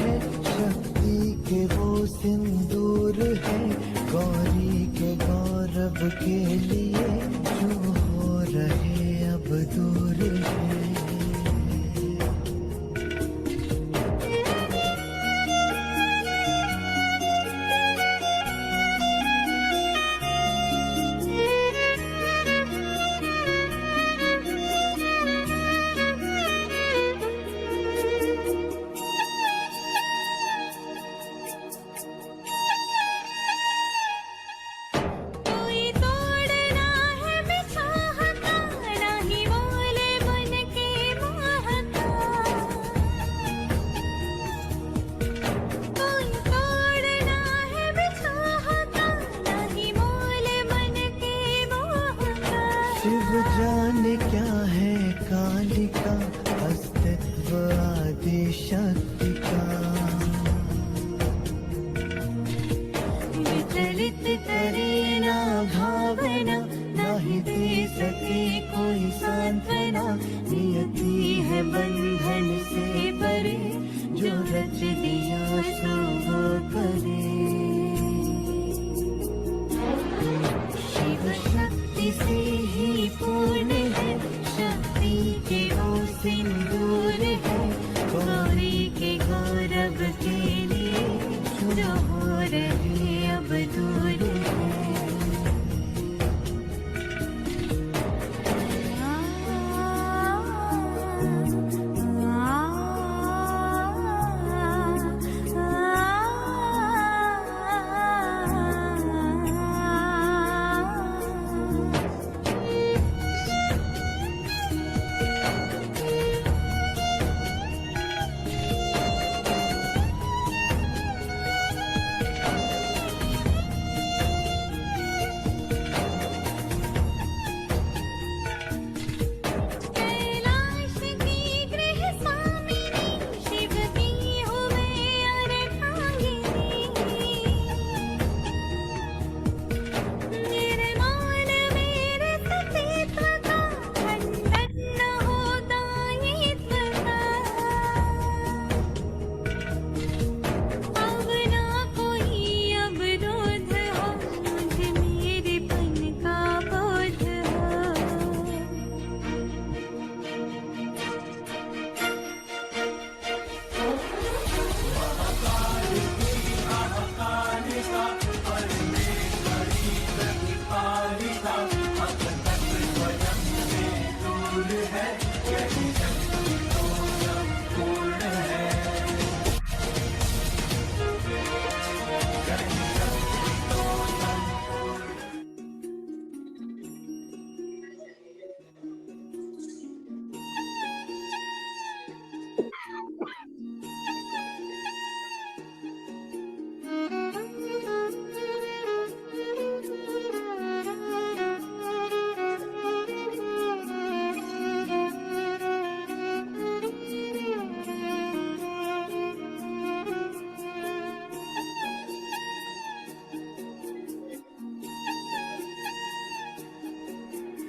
है, शक्ति के वो सिंदूर है, गौरी के गौरव के लिए जो हो रहे अब दूर है। शिव जाने क्या है कालिका, अस्तित्व आदि शक्ति का। विचलित करे ना भावना, नहीं दे सके कोई सांत्वना। नियति है बंधन से परे, जो रच दिया सो वो करे। शिव शक्ति से ही पूर्ण है, शक्ति के वो सिंदूर है, गौरी के गौरव के लिए जो हो रहे अब दूर है।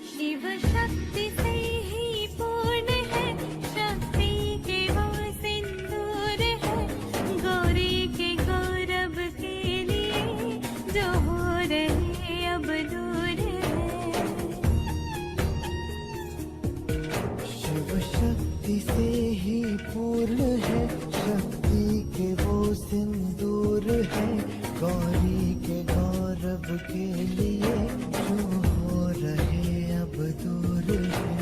शिव शक्ति से ही पूर्ण है, शक्ति के वो सिंदूर है, गौरी के गौरव के लिए जो हो रहे अब दूर है। शिव शक्ति से ही पूर्ण है, शक्ति के वो सिंदूर है, गौरी के गौरव के लिए जो हो रहे अब दूर है।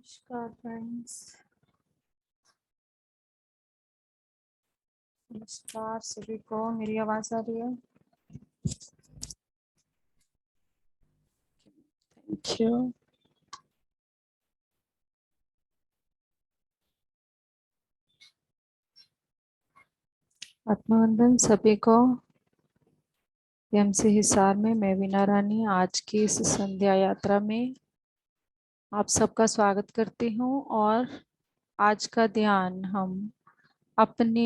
नमस्कार फ्रेंड्स, नमस्कार सभी को। मेरी आवाज आ रही है? Thank you. आत्मवंदन सभी को। एमसी हिसार में मैं वीना रानी आज की इस संध्या यात्रा में आप सबका स्वागत करती हूँ। और आज का ध्यान हम अपने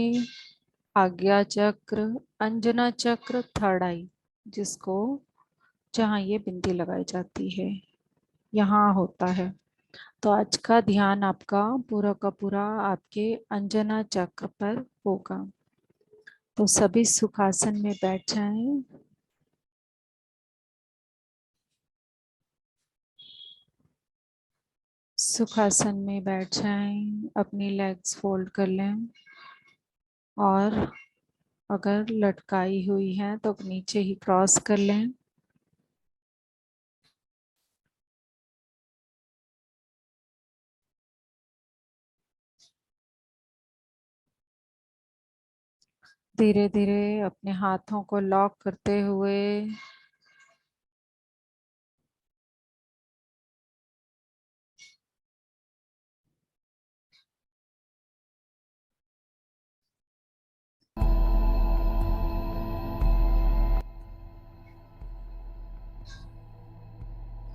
आज्ञा चक्र, अंजना चक्र, थर्ड आई, जिसको जहाँ ये बिंदी लगाई जाती है यहाँ होता है। तो आज का ध्यान आपका पूरा का पूरा आपके अंजना चक्र पर होगा। तो सभी सुखासन में बैठ जाएं। सुखासन में बैठ जाएं, अपनी लेग्स फोल्ड कर लें और अगर लटकाई हुई है तो नीचे ही क्रॉस कर लें। धीरे धीरे अपने हाथों को लॉक करते हुए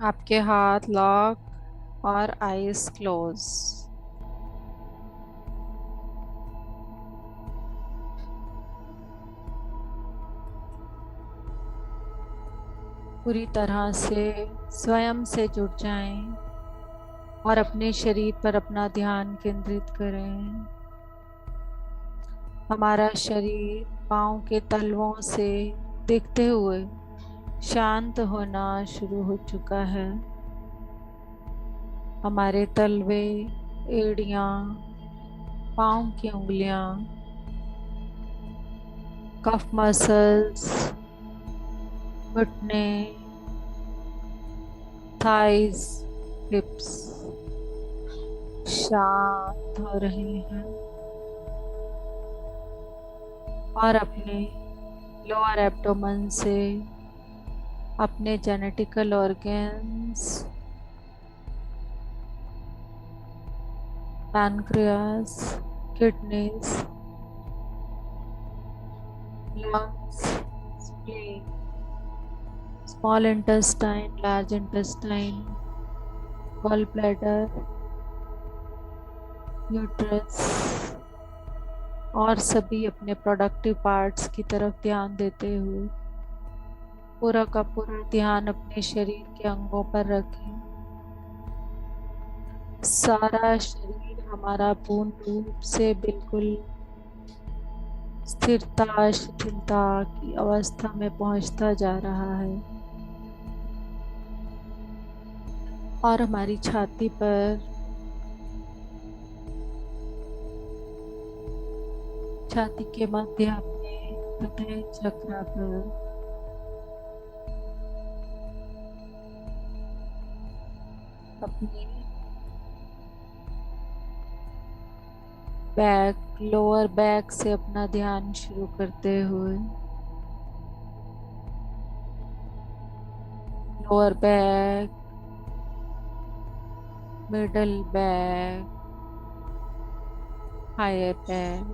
आपके हाथ लॉक और आईज क्लोज। पूरी तरह से स्वयं से जुड़ जाएं और अपने शरीर पर अपना ध्यान केंद्रित करें। हमारा शरीर पाँव के तलवों से दिखते हुए शांत होना शुरू हो चुका है। हमारे तलवे, एड़ियाँ, पाँव की उंगलियां, कफ मसल्स, घुटने, थाइस, हिप्स शांत हो रहे हैं और अपने लोअर एब्डोमेन से अपने genetical organs, pancreas, kidneys, lungs, spleen, small intestine, large intestine, gall bladder, uterus और सभी अपने प्रोडक्टिव पार्ट्स की तरफ ध्यान देते हुए पूरा का पूरा ध्यान अपने शरीर के अंगों पर रखें। सारा शरीर हमारा पूर्ण रूप से बिल्कुल स्थिरता, शिथिलता की अवस्था में पहुंचता जा रहा है और हमारी छाती पर, छाती के मध्य अपने हृदय चक्र पर अपनी बैक, लोअर बैक से अपना ध्यान शुरू करते हुए lower back, middle back, higher back,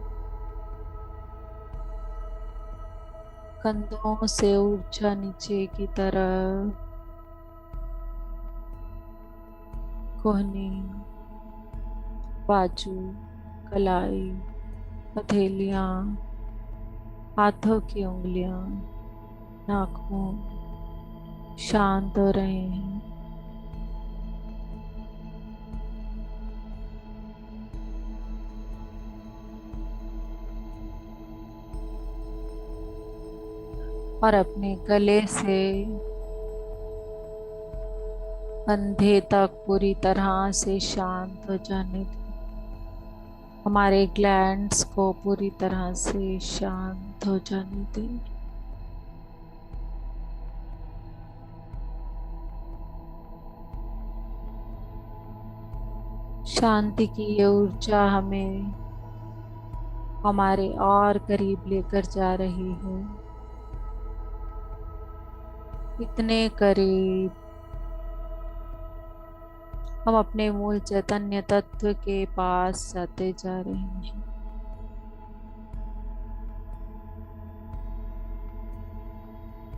कंधों से ऊर्जा नीचे की तरफ, कोहनी, बाजू, कलाई, हथेलियां, हाथों की उंगलियां, नाखून शांत हो रहे हैं और अपने गले से कंधे तक पूरी तरह से शांत हो जाने दें। हमारे ग्लैंड्स को पूरी तरह से शांत हो जाने दें। शांति की ये ऊर्जा हमें हमारे और करीब लेकर जा रही है, इतने करीब हम अपने मूल चैतन्य तत्व के पास जाते जा रहे हैं।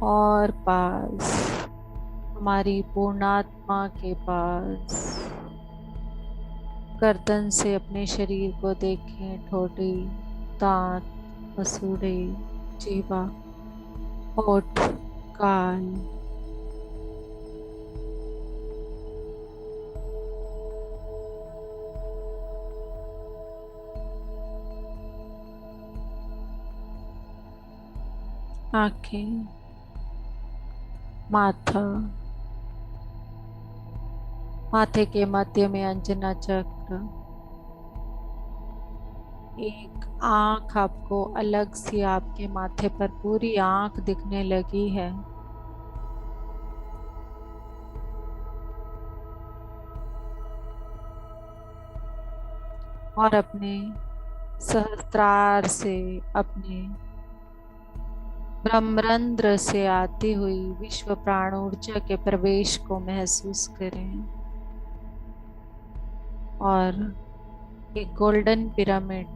और पास, हमारी पूर्णात्मा के पास। गर्दन से अपने शरीर को देखें, ठोड़ी, दांत, मसूड़े, जीवा, होठ, कान, आंखें, माथा, माथे के मध्य में अंजना चक्र। एक आंख आपको अलग सी आपके माथे पर पूरी आंख दिखने लगी है। और अपने सहस्त्रार से, अपने ब्रह्मरंध्र से आती हुई विश्व प्राण ऊर्जा के प्रवेश को महसूस करें। और एक गोल्डन पिरामिड,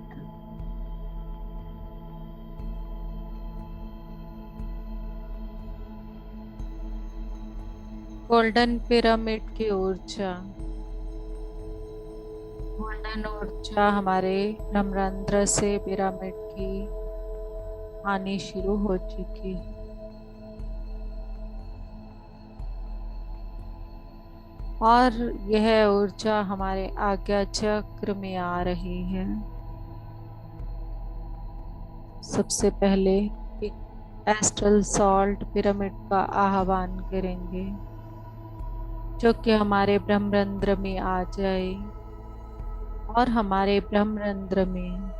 गोल्डन पिरामिड की ऊर्जा, गोल्डन ऊर्जा हमारे ब्रह्मरंध्र से पिरामिड की आनी शुरू हो चुकी है। और यह ऊर्जा हमारे आज्ञा चक्र में आ रही है। सबसे पहले एक एस्ट्रल सॉल्ट पिरामिड का आह्वान करेंगे, जो कि हमारे ब्रह्मरंध्र में आ जाए और हमारे ब्रह्मरंध्र में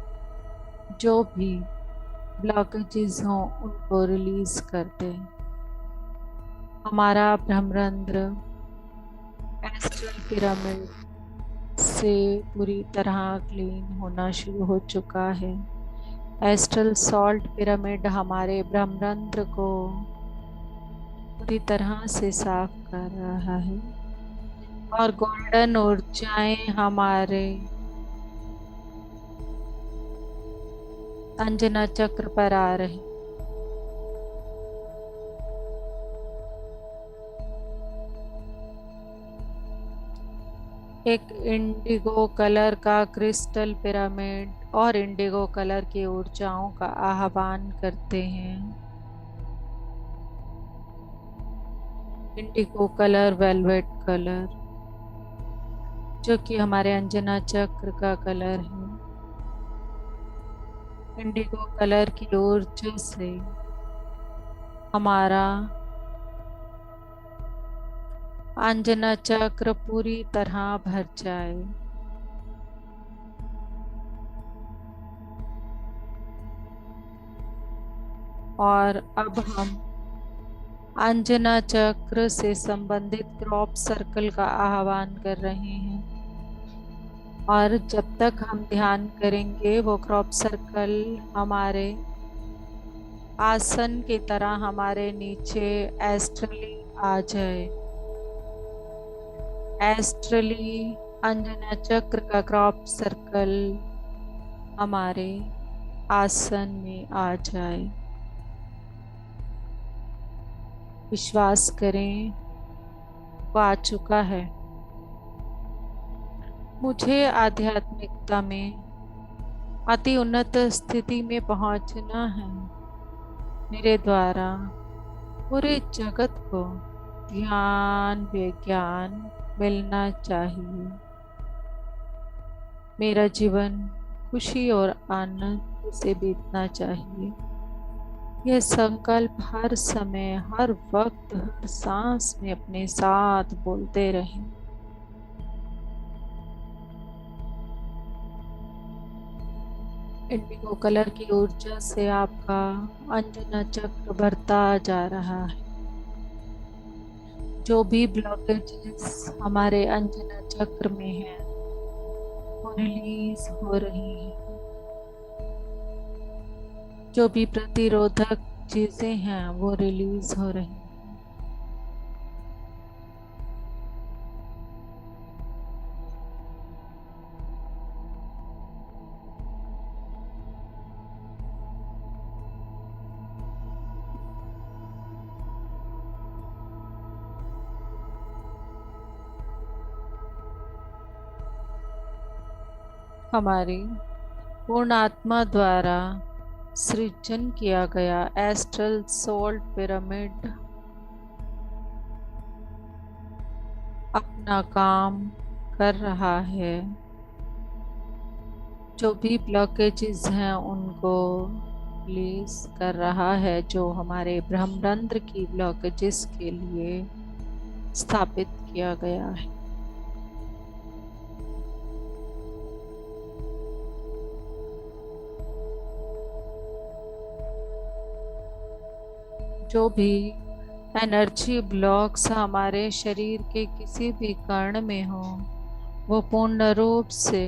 जो भी ब्लॉकेजेस हों उनको रिलीज कर दे। हमारा ब्रह्मरंध्र एस्ट्रल पिरामिड से पूरी तरह क्लीन होना शुरू हो चुका है। एस्ट्रल सॉल्ट पिरामिड हमारे ब्रह्मरंध्र को पूरी तरह से साफ कर रहा है और गोल्डन ऊर्जाएं हमारे अंजना चक्र पर आ रही। एक इंडिगो कलर का क्रिस्टल पिरामिड और इंडिगो कलर की ऊर्जाओं का आह्वान करते हैं। इंडिगो कलर, वेलवेट कलर, जो कि हमारे अंजना चक्र का कलर है। इंडिगो कलर की ऊर्जा से हमारा अंजना चक्र पूरी तरह भर जाए। और अब हम अंजना चक्र से संबंधित क्रॉप सर्कल का आह्वान कर रहे हैं। और जब तक हम ध्यान करेंगे वो क्रॉप सर्कल हमारे आसन की तरह हमारे नीचे एस्ट्रली आ जाए। एस्ट्रली अंजना चक्र का क्रॉप सर्कल हमारे आसन में आ जाए। विश्वास करें वो आ चुका है। मुझे आध्यात्मिकता में अति उन्नत स्थिति में पहुंचना है। मेरे द्वारा पूरे जगत को ध्यान विज्ञान मिलना चाहिए। मेरा जीवन खुशी और आनंद से बीतना चाहिए। यह संकल्प हर समय, हर वक्त, हर सांस में अपने साथ बोलते रहें। इंडिगो कलर की ऊर्जा से आपका अंजना चक्र बढ़ता जा रहा है। जो भी ब्लॉकेजेस हमारे अंजना चक्र में है वो रिलीज हो रही है। जो भी प्रतिरोधक चीजें हैं वो रिलीज हो रही हैं। हमारी पूर्ण आत्मा द्वारा सृजन किया गया एस्ट्रल सोल पिरामिड अपना काम कर रहा है। जो भी ब्लॉकेजेस हैं उनको रिलीज कर रहा है, जो हमारे ब्रह्मरंध्र की ब्लॉकेजेस के लिए स्थापित किया गया है। जो भी एनर्जी ब्लॉक्स हमारे शरीर के किसी भी कण में हो, वो पूर्ण रूप से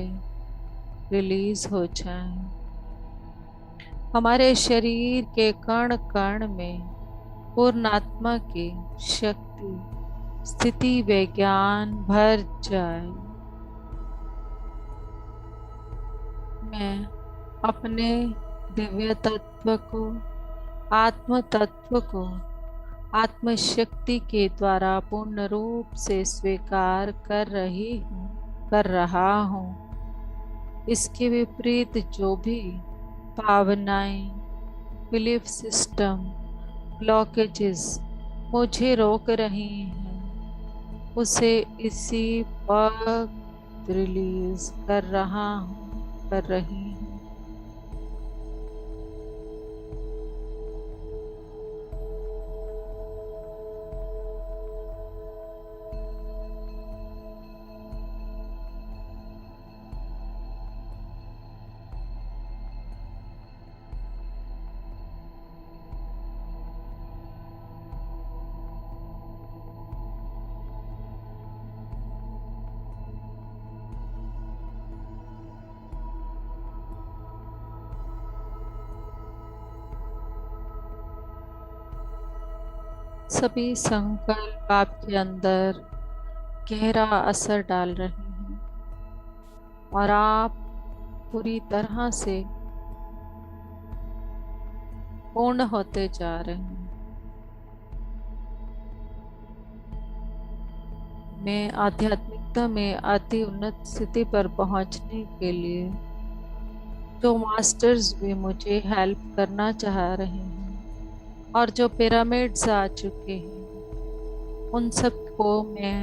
रिलीज हो जाए। हमारे शरीर के कण कण में पूर्णात्मा की शक्ति, स्थिति, विज्ञान भर जाए। मैं अपने दिव्य तत्व को, आत्म तत्व को आत्मशक्ति के द्वारा पूर्ण रूप से स्वीकार कर रहा हूँ। इसके विपरीत जो भी भावनाएं, बिलीफ सिस्टम, ब्लॉकेजेस मुझे रोक रही हैं, उसे इसी वक्त रिलीज कर रहा हूँ, कर रही हूँ। सभी संकल्प आपके अंदर गहरा असर डाल रहे हैं और आप पूरी तरह से पूर्ण होते जा रहे हैं। मैं आध्यात्मिकता में अति उन्नत स्थिति पर पहुंचने के लिए जो मास्टर्स भी मुझे हेल्प करना चाह रहे हैं और जो पिरामिड्स आ चुके हैं, उन सबको मैं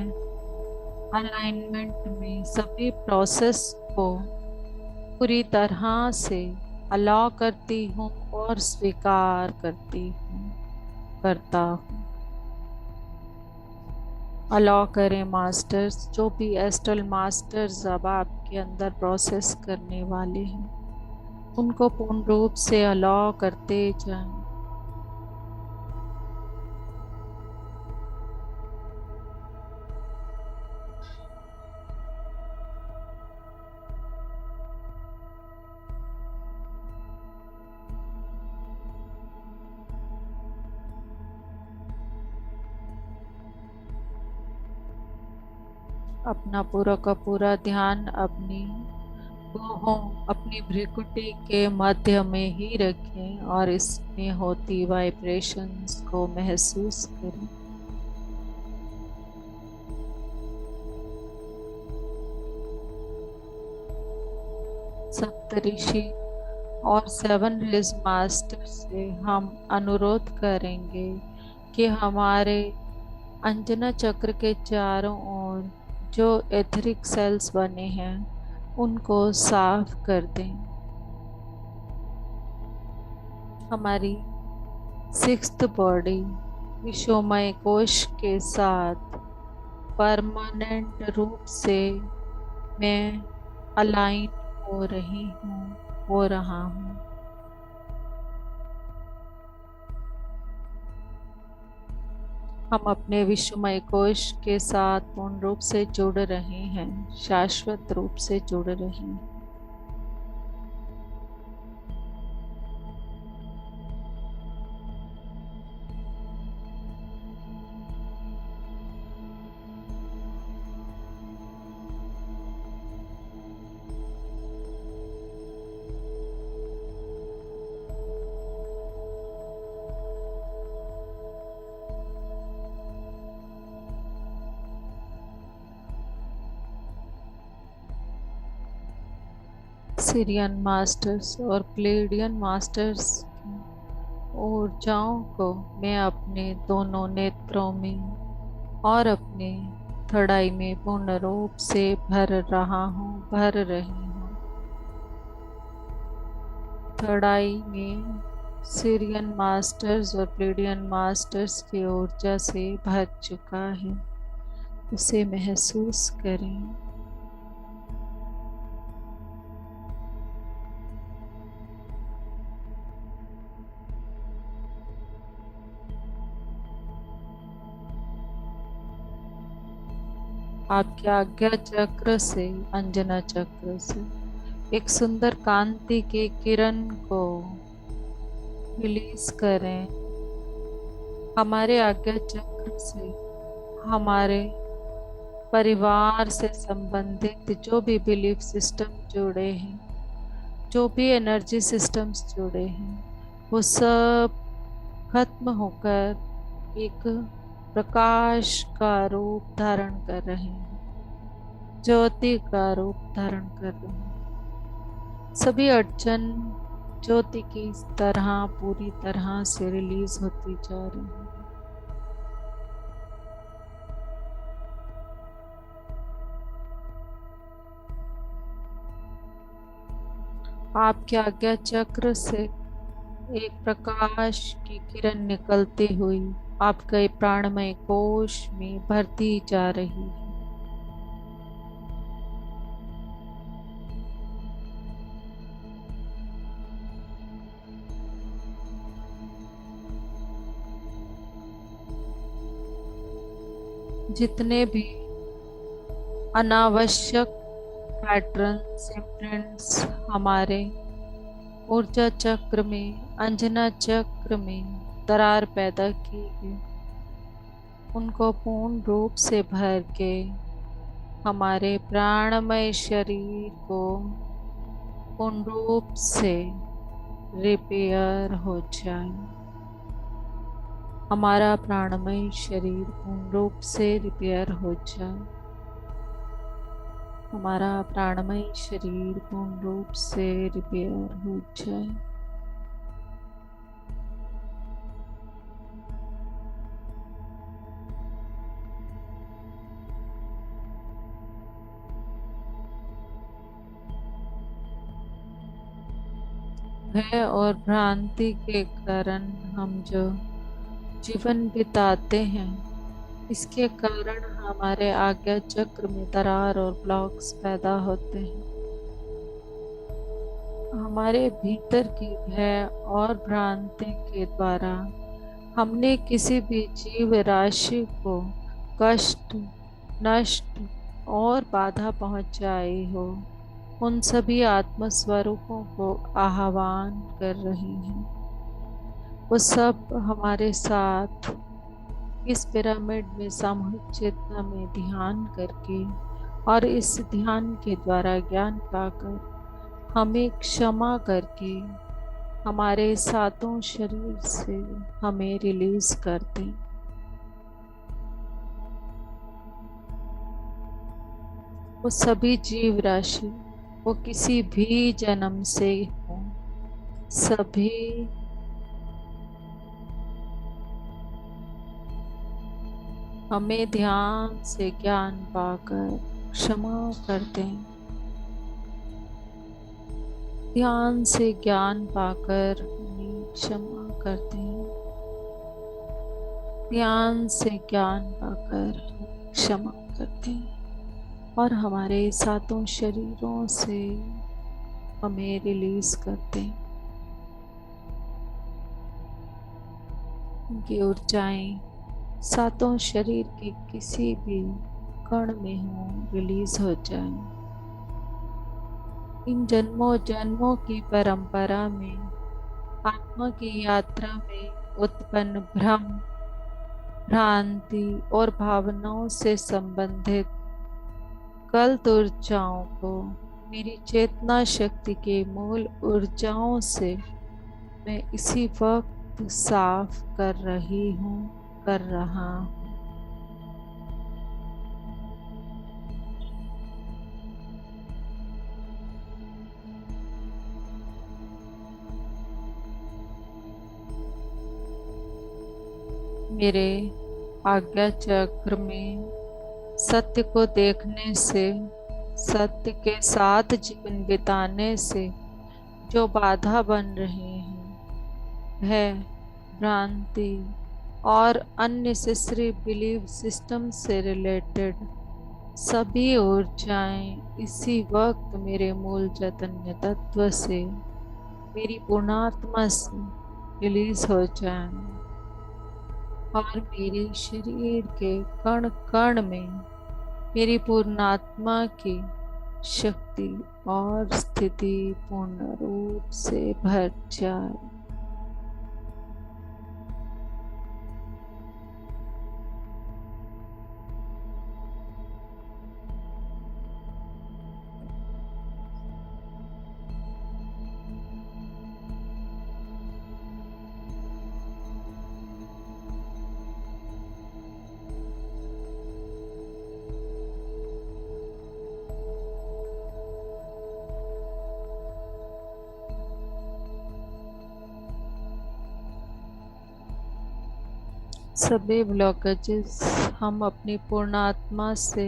अलाइनमेंट में सभी प्रोसेस को पूरी तरह से अलाउ करती हूँ और स्वीकार करता हूँ। अलाउ करें मास्टर्स, जो भी एस्ट्रल मास्टर्स अब आपके अंदर प्रोसेस करने वाले हैं, उनको पूर्ण रूप से अलाउ करते जाएं। अपना पूरा का पूरा ध्यान अपनी बाहों, अपनी भ्रिकुटी के मध्य में ही रखें और इसमें होती वाइब्रेशंस को महसूस करें। सप्तऋषि और 7 रेज मास्टर से हम अनुरोध करेंगे कि हमारे अंजना चक्र के चारों ओर जो एथरिक सेल्स बने हैं उनको साफ कर दें। हमारी 6th बॉडी विश्वमय कोश के साथ परमानेंट रूप से मैं अलाइन हो रहा हूँ। हम अपने विश्वमय कोश के साथ पूर्ण रूप से जुड़ रहे हैं, शाश्वत रूप से जुड़ रहे हैं। सीरियन मास्टर्स और प्लेडियन मास्टर्स की ऊर्जाओं को मैं अपने दोनों नेत्रों में और अपने थड़ाई में पूर्ण रूप से भर रहा हूँ, भर रही हूँ। थड़ाई में सीरियन मास्टर्स और प्लेडियन मास्टर्स की ऊर्जा से भर चुका है, उसे महसूस करें। आपके आज्ञा चक्र से, अंजना चक्र से एक सुंदर कांति के किरण को रिलीज करें। हमारे आज्ञा चक्र से हमारे परिवार से संबंधित जो भी बिलीफ सिस्टम जुड़े हैं, जो भी एनर्जी सिस्टम्स जुड़े हैं, वो सब खत्म होकर एक प्रकाश का रूप धारण कर रहे हैं, ज्योति का रूप धारण कर रहे हैं। सभी अड़चन ज्योति की तरह पूरी तरह से रिलीज होती जा रही है। आपके आज्ञा चक्र से एक प्रकाश की किरण निकलती हुई आपके प्राणमय कोश में भरती जा रही है। जितने भी अनावश्यक पैटर्न्स, इम्प्रिंट्स हमारे ऊर्जा चक्र में, अंजना चक्र में दरार पैदा की है, उनको पूर्ण रूप से भर के हमारे प्राणमय शरीर को पूर्ण रूप से रिपेयर हो जाए। हमारा प्राणमय शरीर पूर्ण रूप से रिपेयर हो जाए। हमारा प्राणमय शरीर पूर्ण रूप से रिपेयर हो जाए। भय और भ्रांति के कारण हम जो जीवन बिताते हैं, इसके कारण हमारे आज्ञा चक्र में दरार और ब्लॉक्स पैदा होते हैं। हमारे भीतर की भय और भ्रांति के द्वारा हमने किसी भी जीव राशि को कष्ट, नष्ट और बाधा पहुंचाई हो, उन सभी आत्म स्वरूपों को आह्वान कर रही हैं। वो सब हमारे साथ इस पिरामिड में सामूहिक चेतना में ध्यान करके और इस ध्यान के द्वारा ज्ञान पाकर हमें क्षमा करके हमारे सातों शरीर से हमें रिलीज कर दें। वो सभी जीव राशि, वो किसी भी जन्म से हो, सभी हमें ध्यान से ज्ञान पाकर क्षमा कर दें। ध्यान से ज्ञान पाकर हमें क्षमा कर दें। ध्यान से ज्ञान पाकर क्षमा कर दें और हमारे सातों शरीरों से हमें रिलीज कर दें। उनकी ऊर्जाएं सातों शरीर के किसी भी कण में हो रिलीज हो जाए। इन जन्मों जन्मों की परंपरा में, आत्मा की यात्रा में उत्पन्न भ्रम, भ्रांति और भावनाओं से संबंधित गलत ऊर्जाओं को मेरी चेतना शक्ति के मूल ऊर्जाओं से मैं इसी वक्त साफ कर रही हूँ, कर रहा हूँ। मेरे आज्ञा चक्र में सत्य को देखने से, सत्य के साथ जीवन बिताने से जो बाधा बन रहे हैं, भय, भ्रांति और अननेसेसरी बिलीफ सिस्टम से रिलेटेड सभी ऊर्जाएं इसी वक्त मेरे मूल चैतन्य तत्व से, मेरी पूर्णात्मा से रिलीज हो जाएं और मेरे शरीर के कण कण में मेरी पूर्णात्मा की शक्ति और स्थिति पूर्ण रूप से भर जाए। सभी ब्लॉकेजेस हम अपनी पूर्ण आत्मा से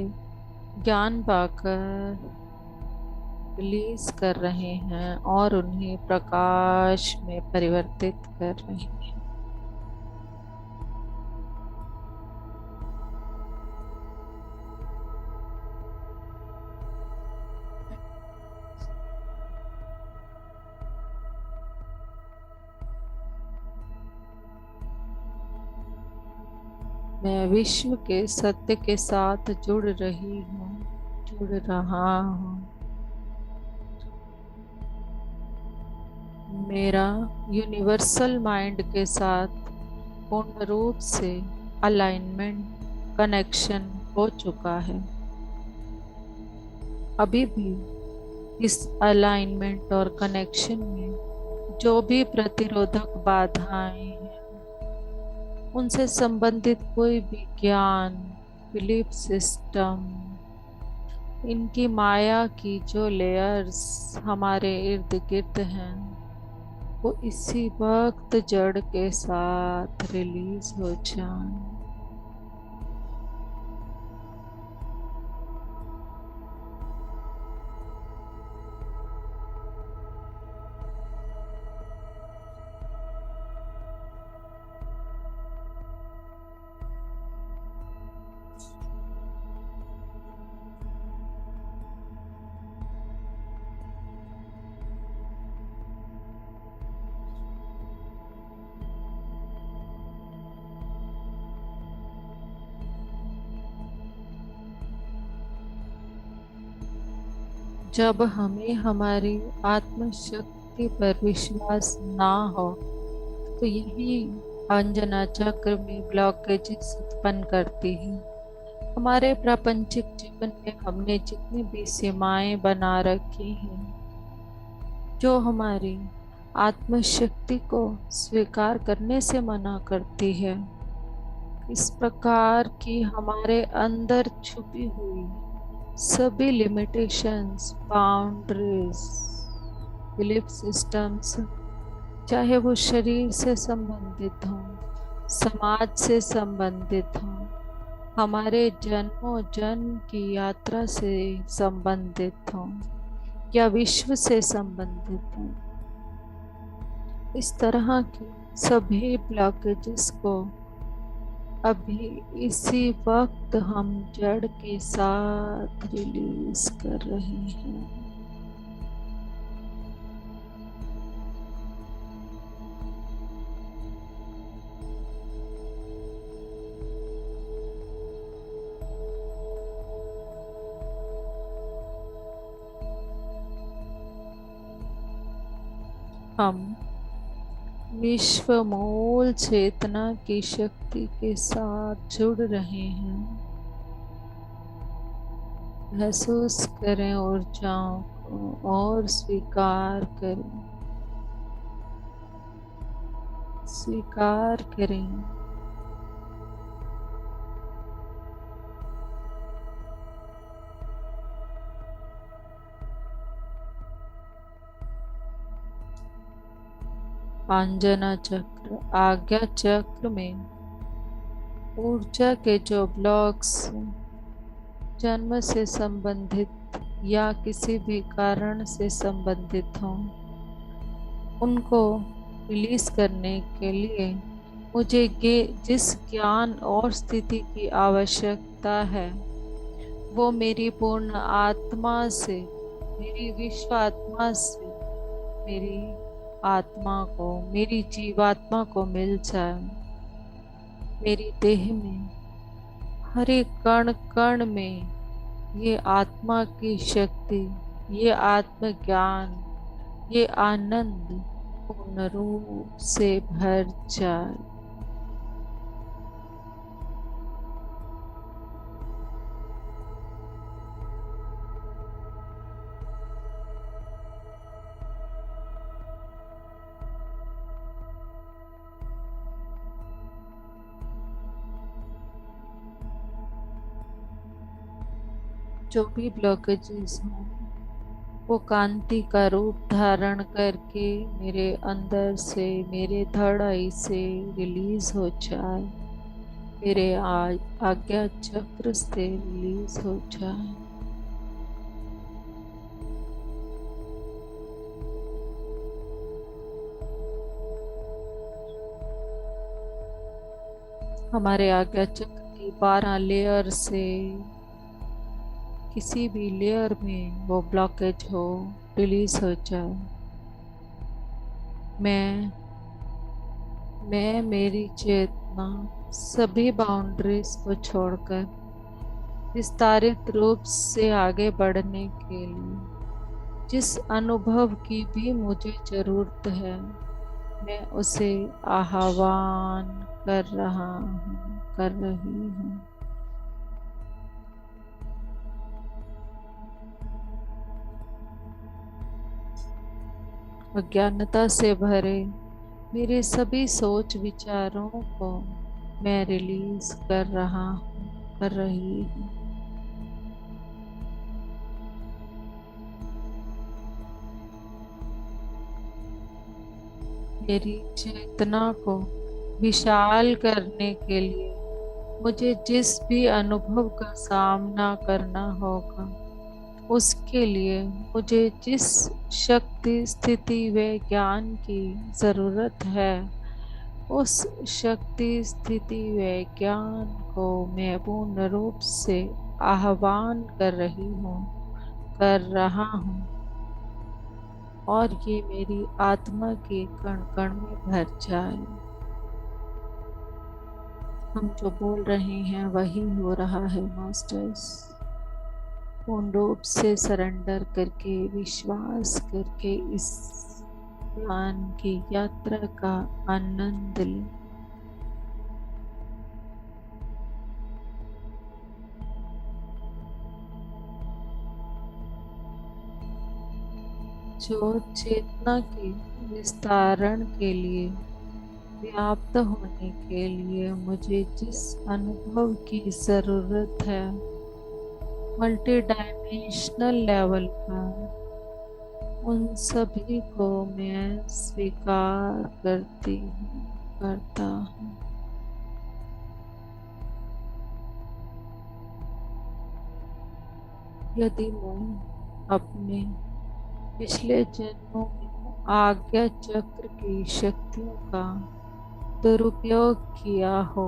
ज्ञान पाकर रिलीज कर रहे हैं और उन्हें प्रकाश में परिवर्तित कर रहे हैं। मैं विश्व के सत्य के साथ जुड़ रही हूँ, जुड़ रहा हूँ। मेरा यूनिवर्सल माइंड के साथ पूर्ण रूप से अलाइनमेंट, कनेक्शन हो चुका है। अभी भी इस अलाइनमेंट और कनेक्शन में जो भी प्रतिरोधक बाधाएं हैं, उनसे संबंधित कोई भी ज्ञान, बिलीफ सिस्टम, इनकी माया की जो लेयर्स हमारे इर्द गिर्द हैं, वो इसी वक्त जड़ के साथ रिलीज हो जाएं। जब हमें हमारी आत्मशक्ति पर विश्वास ना हो, तो यही अंजना चक्र में ब्लॉकेजेस उत्पन्न करती है। हमारे प्रापंचिक जीवन में हमने जितनी भी सीमाएं बना रखी हैं, जो हमारी आत्मशक्ति को स्वीकार करने से मना करती है, इस प्रकार की हमारे अंदर छुपी हुई सभी लिमिटेशंस, बाउंड्रीज, बिलीफ सिस्टम्स, चाहे वो शरीर से संबंधित हो, समाज से संबंधित हो, हमारे जन्मों जन्म की यात्रा से संबंधित हो या विश्व से संबंधित हो, इस तरह की सभी ब्लॉकेजेस को अभी इसी वक्त हम जड़ के साथ रिलीज कर रहे हैं। हम विश्व मूल चेतना की शक्ति के साथ जुड़ रहे हैं। महसूस करें ऊर्जाओं को और स्वीकार करें। स्वीकार करें। आंजना चक्र, आज्ञा चक्र में ऊर्जा के जो ब्लॉक्स जन्म से संबंधित या किसी भी कारण से संबंधित हों, उनको रिलीज करने के लिए मुझे जिस ज्ञान और स्थिति की आवश्यकता है वो मेरी पूर्ण आत्मा से, मेरी विश्व आत्मा से, मेरी आत्मा को, मेरी जीवात्मा को मिल जाए। मेरी देह में हर एक कण कण में ये आत्मा की शक्ति, ये आत्मज्ञान, ये आनंद पूर्ण रूप से भर जाए। जो भी ब्लॉकेजेस हों वो कांति का रूप धारण करके मेरे अंदर से, मेरे थर्ड आई से रिलीज हो जाए, मेरे आज्ञा चक्र से रिलीज हो जाए। हमारे आज्ञा चक्र की 12 लेयर से किसी भी लेयर में वो ब्लॉकेज हो, रिलीज हो जाए। मैं मेरी चेतना सभी बाउंड्रीज को छोड़कर विस्तारित रूप से आगे बढ़ने के लिए जिस अनुभव की भी मुझे जरूरत है, मैं उसे आह्वान कर रहा हूँ, कर रही हूँ। अज्ञानता से भरे मेरे सभी सोच विचारों को मैं रिलीज कर रहा हूँ, कर रही हूँ। मेरी चेतना को विशाल करने के लिए मुझे जिस भी अनुभव का सामना करना होगा, उसके लिए मुझे जिस शक्ति, स्थिति व ज्ञान की जरूरत है, उस शक्ति, स्थिति व ज्ञान को मैं पूर्ण रूप से आह्वान कर रही हूँ, कर रहा हूँ, और ये मेरी आत्मा के कण कण में भर जाए। हम जो बोल रहे हैं वही हो रहा है मास्टर्स। पूर्ण रूप से सरेंडर करके, विश्वास करके इस ज्ञान की यात्रा का आनंद लें। जो चेतना के विस्तारण के लिए, व्याप्त होने के लिए मुझे जिस अनुभव की जरूरत है, मल्टी डायमेंशनल लेवल पर, उन सभी को मैं स्वीकार करती हूँ, करता हूँ। यदि मैं अपने पिछले जन्मों में आज्ञा चक्र की शक्तियों का दुरुपयोग किया हो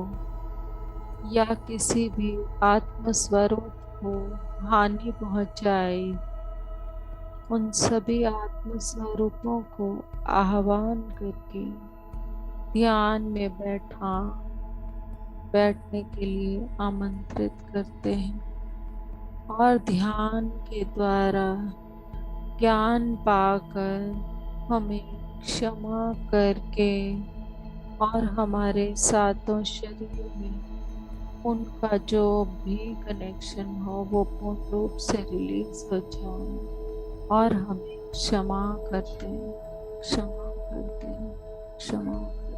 या किसी भी आत्मस्वरूप को हानि पहुंचाई, उन सभी आत्मस्वरूपों को आह्वान करके ध्यान में बैठने के लिए आमंत्रित करते हैं, और ध्यान के द्वारा ज्ञान पाकर हमें क्षमा करके और हमारे सातों शरीर में उनका जो भी कनेक्शन हो वो पूर्ण रूप से रिलीज हो जाए और हमें क्षमा करते हैं, क्षमा करते हैं, क्षमा करते हैं।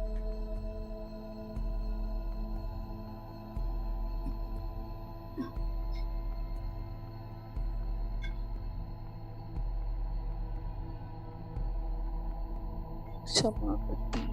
क्षमा करते हैं।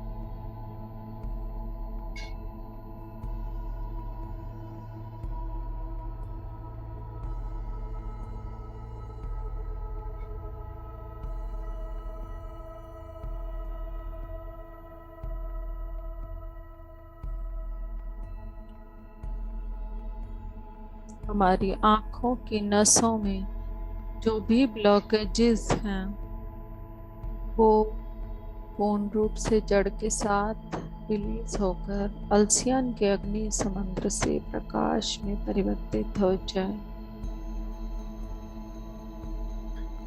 हमारी आंखों की नसों में जो भी ब्लॉकेजेस हैं वो पूर्ण रूप से जड़ के साथ रिलीज होकर अल्सियन के अग्नि समुद्र से प्रकाश में परिवर्तित हो जाए।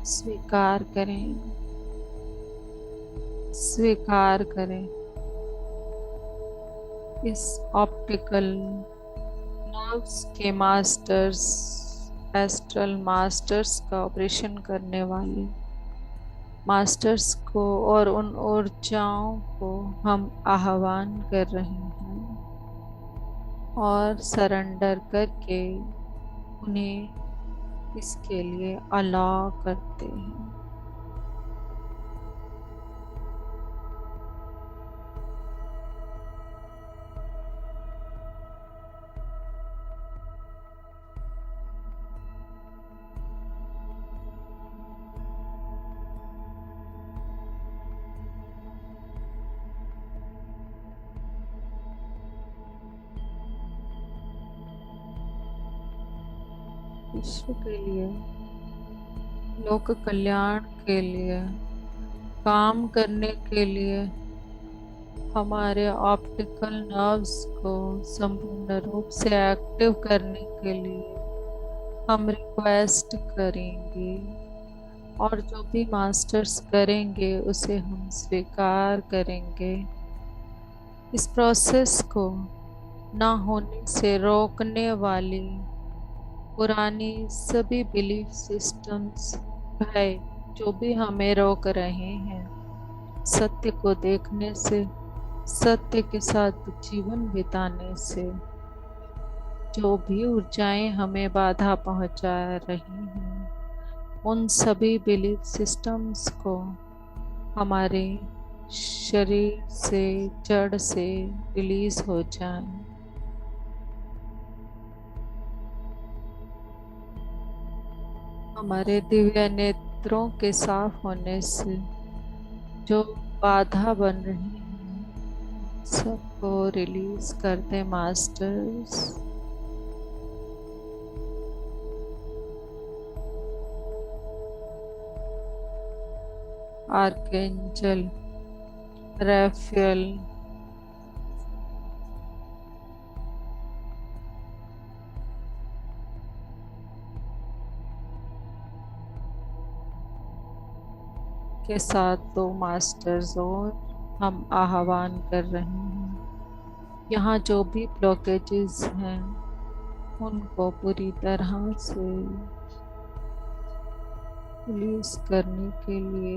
स्वीकार करें, स्वीकार करें इस ऑप्टिकल नर्व्स के मास्टर्स, एस्ट्रल मास्टर्स का ऑपरेशन करने वाले मास्टर्स को और उन ऊर्जाओं को हम आह्वान कर रहे हैं और सरेंडर करके उन्हें इसके लिए अलाउ करते हैं। विश्व के लिए, लोक कल्याण के लिए, काम करने के लिए हमारे ऑप्टिकल नर्व्स को संपूर्ण रूप से एक्टिव करने के लिए हम रिक्वेस्ट करेंगे और जो भी मास्टर्स करेंगे उसे हम स्वीकार करेंगे। इस प्रोसेस को ना होने से रोकने वाली पुरानी सभी बिलीफ सिस्टम्स, भय जो भी हमें रोक रहे हैं सत्य को देखने से, सत्य के साथ जीवन बिताने से, जो भी ऊर्जाएं हमें बाधा पहुंचा रही हैं उन सभी बिलीफ सिस्टम्स को हमारे शरीर से, जड़ से रिलीज हो जाए। हमारे दिव्य नेत्रों के साफ होने से जो बाधा बन रही है सबको रिलीज कर दे मास्टर्स। आर्कएंजल राफेल के साथ दो मास्टर्स और हम आह्वान कर रहे हैं। यहाँ जो भी ब्लॉकेजेस हैं उनको पूरी तरह से रिलीज करने के लिए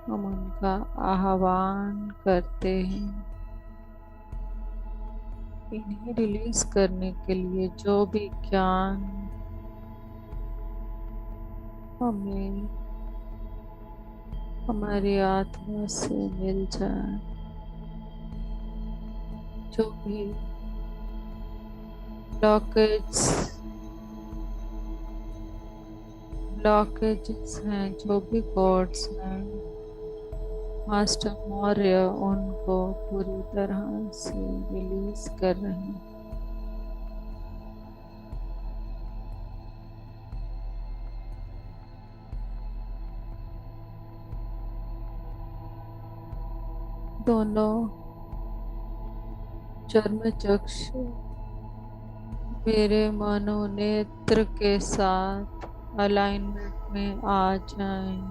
हम उनका आह्वान करते हैं। इन्हें रिलीज करने के लिए जो भी ज्ञान हमें हमारी आत्मा से मिल जाए, जो भी ब्लॉकेजेस हैं, जो भी गॉड्स हैं, मास्टर मौर्य उनको पूरी तरह से रिलीज कर रहे हैं। दोनों चर्म चक्षु मेरे मनोनेत्र के साथ अलाइनमेंट में आ जाएं।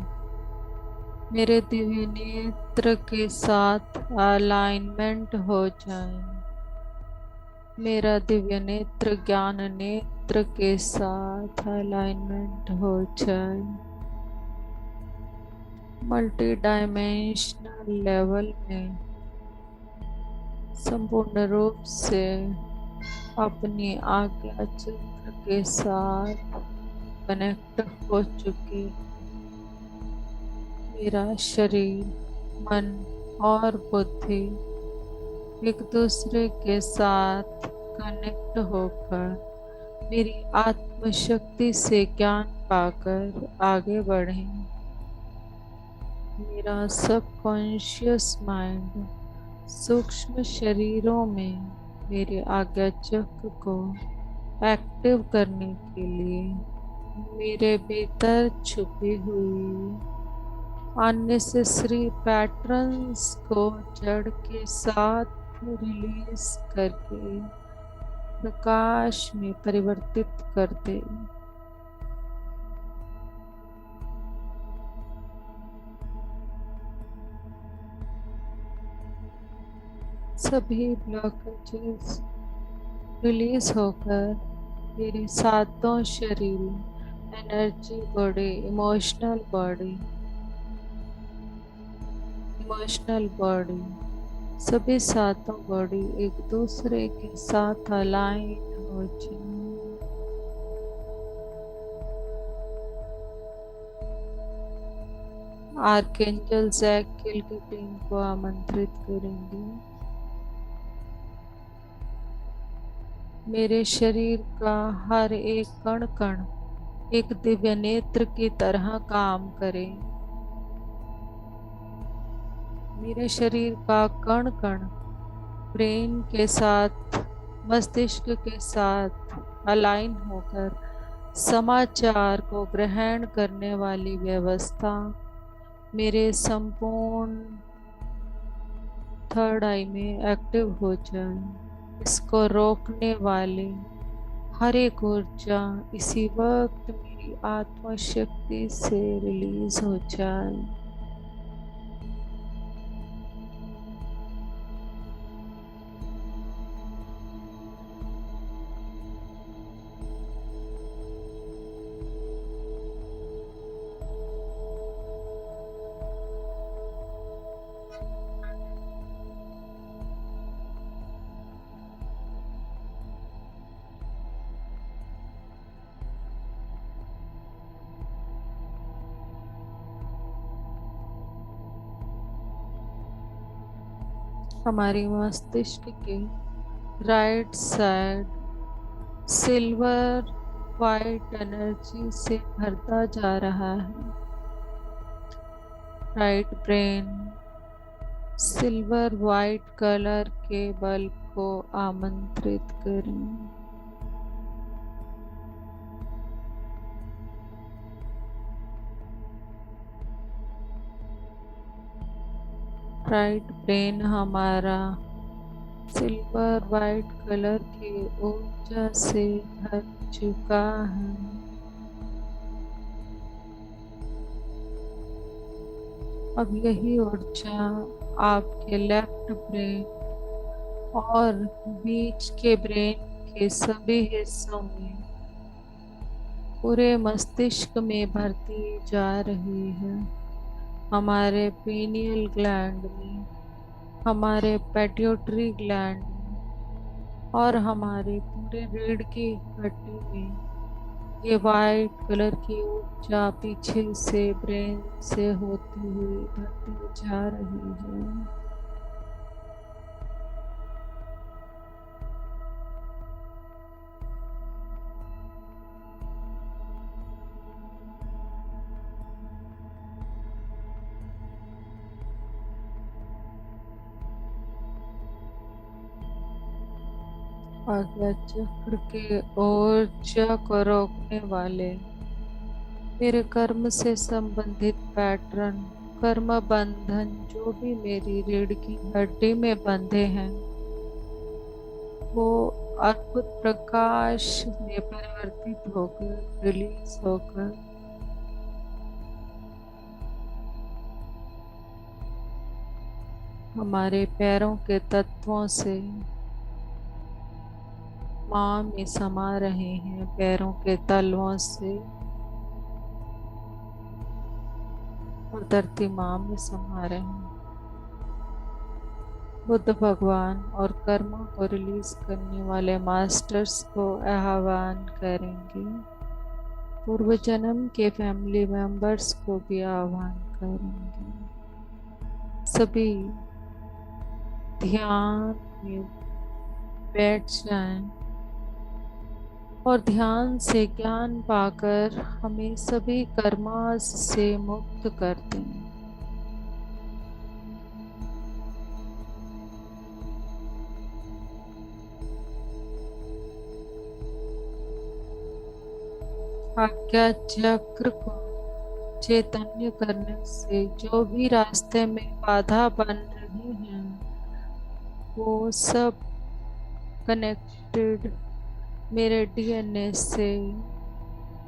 मेरे दिव्य नेत्र के साथ अलाइनमेंट हो जाए। मेरा दिव्य नेत्र ज्ञान नेत्र के साथ अलाइनमेंट हो जाए। मल्टी डायमेंशनल लेवल में संपूर्ण रूप से अपनी आज्ञा चक्र के साथ कनेक्ट हो चुके मेरा शरीर, मन और बुद्धि एक दूसरे के साथ कनेक्ट होकर मेरी आत्मशक्ति से ज्ञान पाकर आगे बढ़े। मेरा सबकॉन्शियस माइंड सूक्ष्म शरीरों में मेरे आज्ञा चक्र को एक्टिव करने के लिए मेरे भीतर छुपी हुई अननेसेसरी पैटर्न्स को जड़ के साथ रिलीज करके प्रकाश में परिवर्तित कर दे। सभी ब्लॉकेजेस रिलीज होकर मेरे सातों शरीर, एनर्जी बॉडी, इमोशनल बॉडी, सभी सातों बॉडी एक दूसरे के साथ अलाइन हो जाए। आर्कएंजल जैकियल की टीम को आमंत्रित करेंगे। मेरे शरीर का हर एक कण कण एक दिव्य नेत्र की तरह काम करे। मेरे शरीर का कण कण ब्रेन के साथ, मस्तिष्क के साथ अलाइन होकर समाचार को ग्रहण करने वाली व्यवस्था मेरे संपूर्ण थर्ड आई में एक्टिव हो जाए। इसको रोकने वाले हर एक ऊर्जा इसी वक्त मेरी आत्मा शक्ति से रिलीज हो जाए। हमारी मस्तिष्क के right side silver white energy से भरता जा रहा है। Right brain silver white colour के बल्ब को आमंत्रित करें। राइट ब्रेन हमारा सिल्वर वाइट कलर की ऊर्जा से भर चुका है। अब यही ऊर्जा आपके लेफ्ट ब्रेन और बीच के ब्रेन के सभी हिस्सों में, पूरे मस्तिष्क में भरती जा रही है। हमारे पीनियल ग्लैंड में, हमारे पिट्यूटरी ग्लैंड में और हमारे पूरे रीढ़ की हड्डी में ये वाइट कलर की ऊर्जा पीछे से ब्रेन से होती हुई भरती जा रही है। आज्ञा चक्र के ऊर्जा को रोकने वाले मेरे कर्म से संबंधित पैटर्न, कर्म बंधन जो भी मेरी रीढ़ की हड्डी में बंधे हैं, वो अद्भुत प्रकाश में परिवर्तित होकर, रिलीज होकर हमारे पैरों के तत्वों से माँ में समा रहे हैं, पैरों के तलवों से और धरती माँ में समा रहे हैं। बुद्ध भगवान और कर्मों को रिलीज करने वाले मास्टर्स को आह्वान करेंगे। पूर्व जन्म के फैमिली मेंबर्स को भी आह्वान करेंगे। सभी ध्यान में बैठ जाएं और ध्यान से ज्ञान पाकर हमें सभी कर्मा से मुक्त कर दें। आज्ञा चक्र को चैतन्य करने से जो भी रास्ते में बाधा बन रही हैं वो सब कनेक्टेड मेरे डीएनए से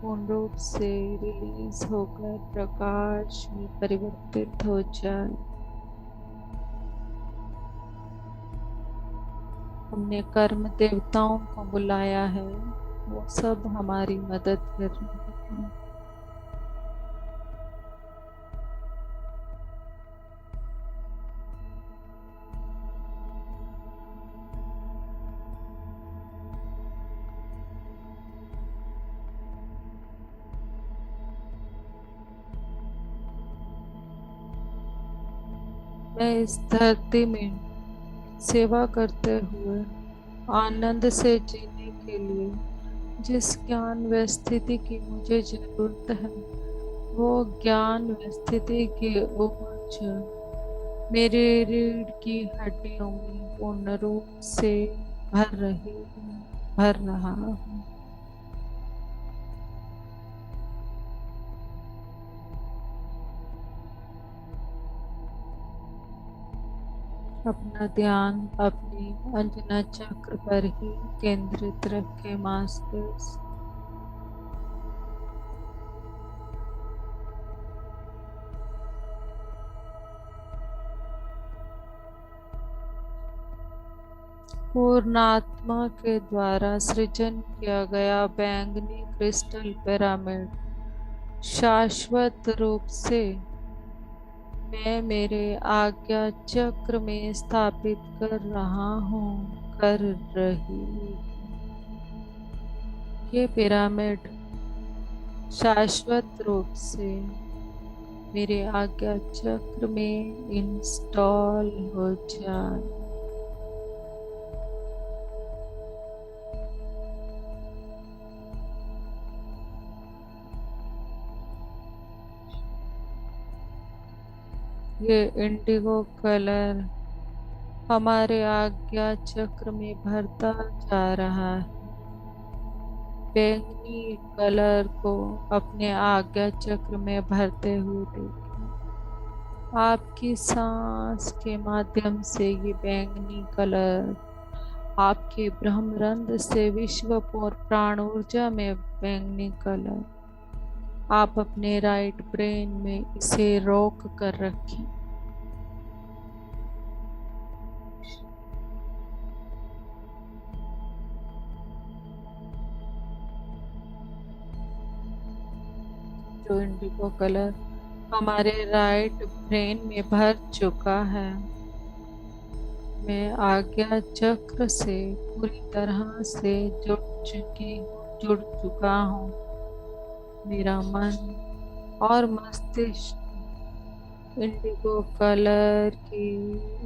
पूर्ण रूप से रिलीज होकर प्रकाश में परिवर्तित हो जाए। हमने कर्म देवताओं को बुलाया है, वो सब हमारी मदद कर रहे हैं। मैं इस धरती में सेवा करते हुए आनंद से जीने के लिए जिस ज्ञान व स्थिति की मुझे जरूरत है वो ज्ञान व स्थिति की ऊर्जा मेरे रीढ़ की हड्डियों में पूर्ण रूप से भर रही हूँ, भर रहा हूँ। अपना ध्यान अपनी अंजना चक्र पर ही केंद्रित रखें मास्टर्स। पूर्णात्मा के द्वारा सृजन किया गया बैंगनी क्रिस्टल पिरामिड शाश्वत रूप से मैं मेरे आज्ञा चक्र में स्थापित कर रहा हूँ, कर रही हूँ। ये पिरामिड शाश्वत रूप से मेरे आज्ञा चक्र में इंस्टॉल हो जाए। ये इंडिगो कलर हमारे आज्ञा चक्र में भरता जा रहा है। बैंगनी कलर को अपने आज्ञा चक्र में भरते हुए देखें। आपकी सांस के माध्यम से ये बैंगनी कलर आपके ब्रह्मरंध्र से विश्व और प्राण ऊर्जा में बैंगनी कलर आप अपने राइट ब्रेन में इसे रोक कर रखें। जो इंडिगो कलर हमारे राइट ब्रेन में भर चुका है, मैं आज्ञा चक्र से पूरी तरह से जुड़ चुका हूँ। मेरा मन और मस्तिष्क इंडिगो कलर की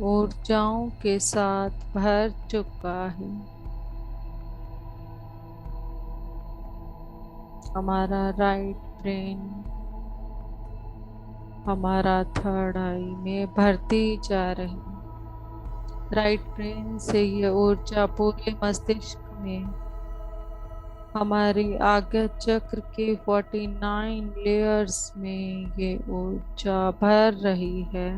ऊर्जाओं के साथ भर चुका है। हमारा राइट ब्रेन हमारा थर्ड आई में भरती जा रही है। राइट ब्रेन से ये ऊर्जा पूरे मस्तिष्क में हमारी आज्ञा चक्र के 49 लेयर्स में ये ऊर्जा भर रही है।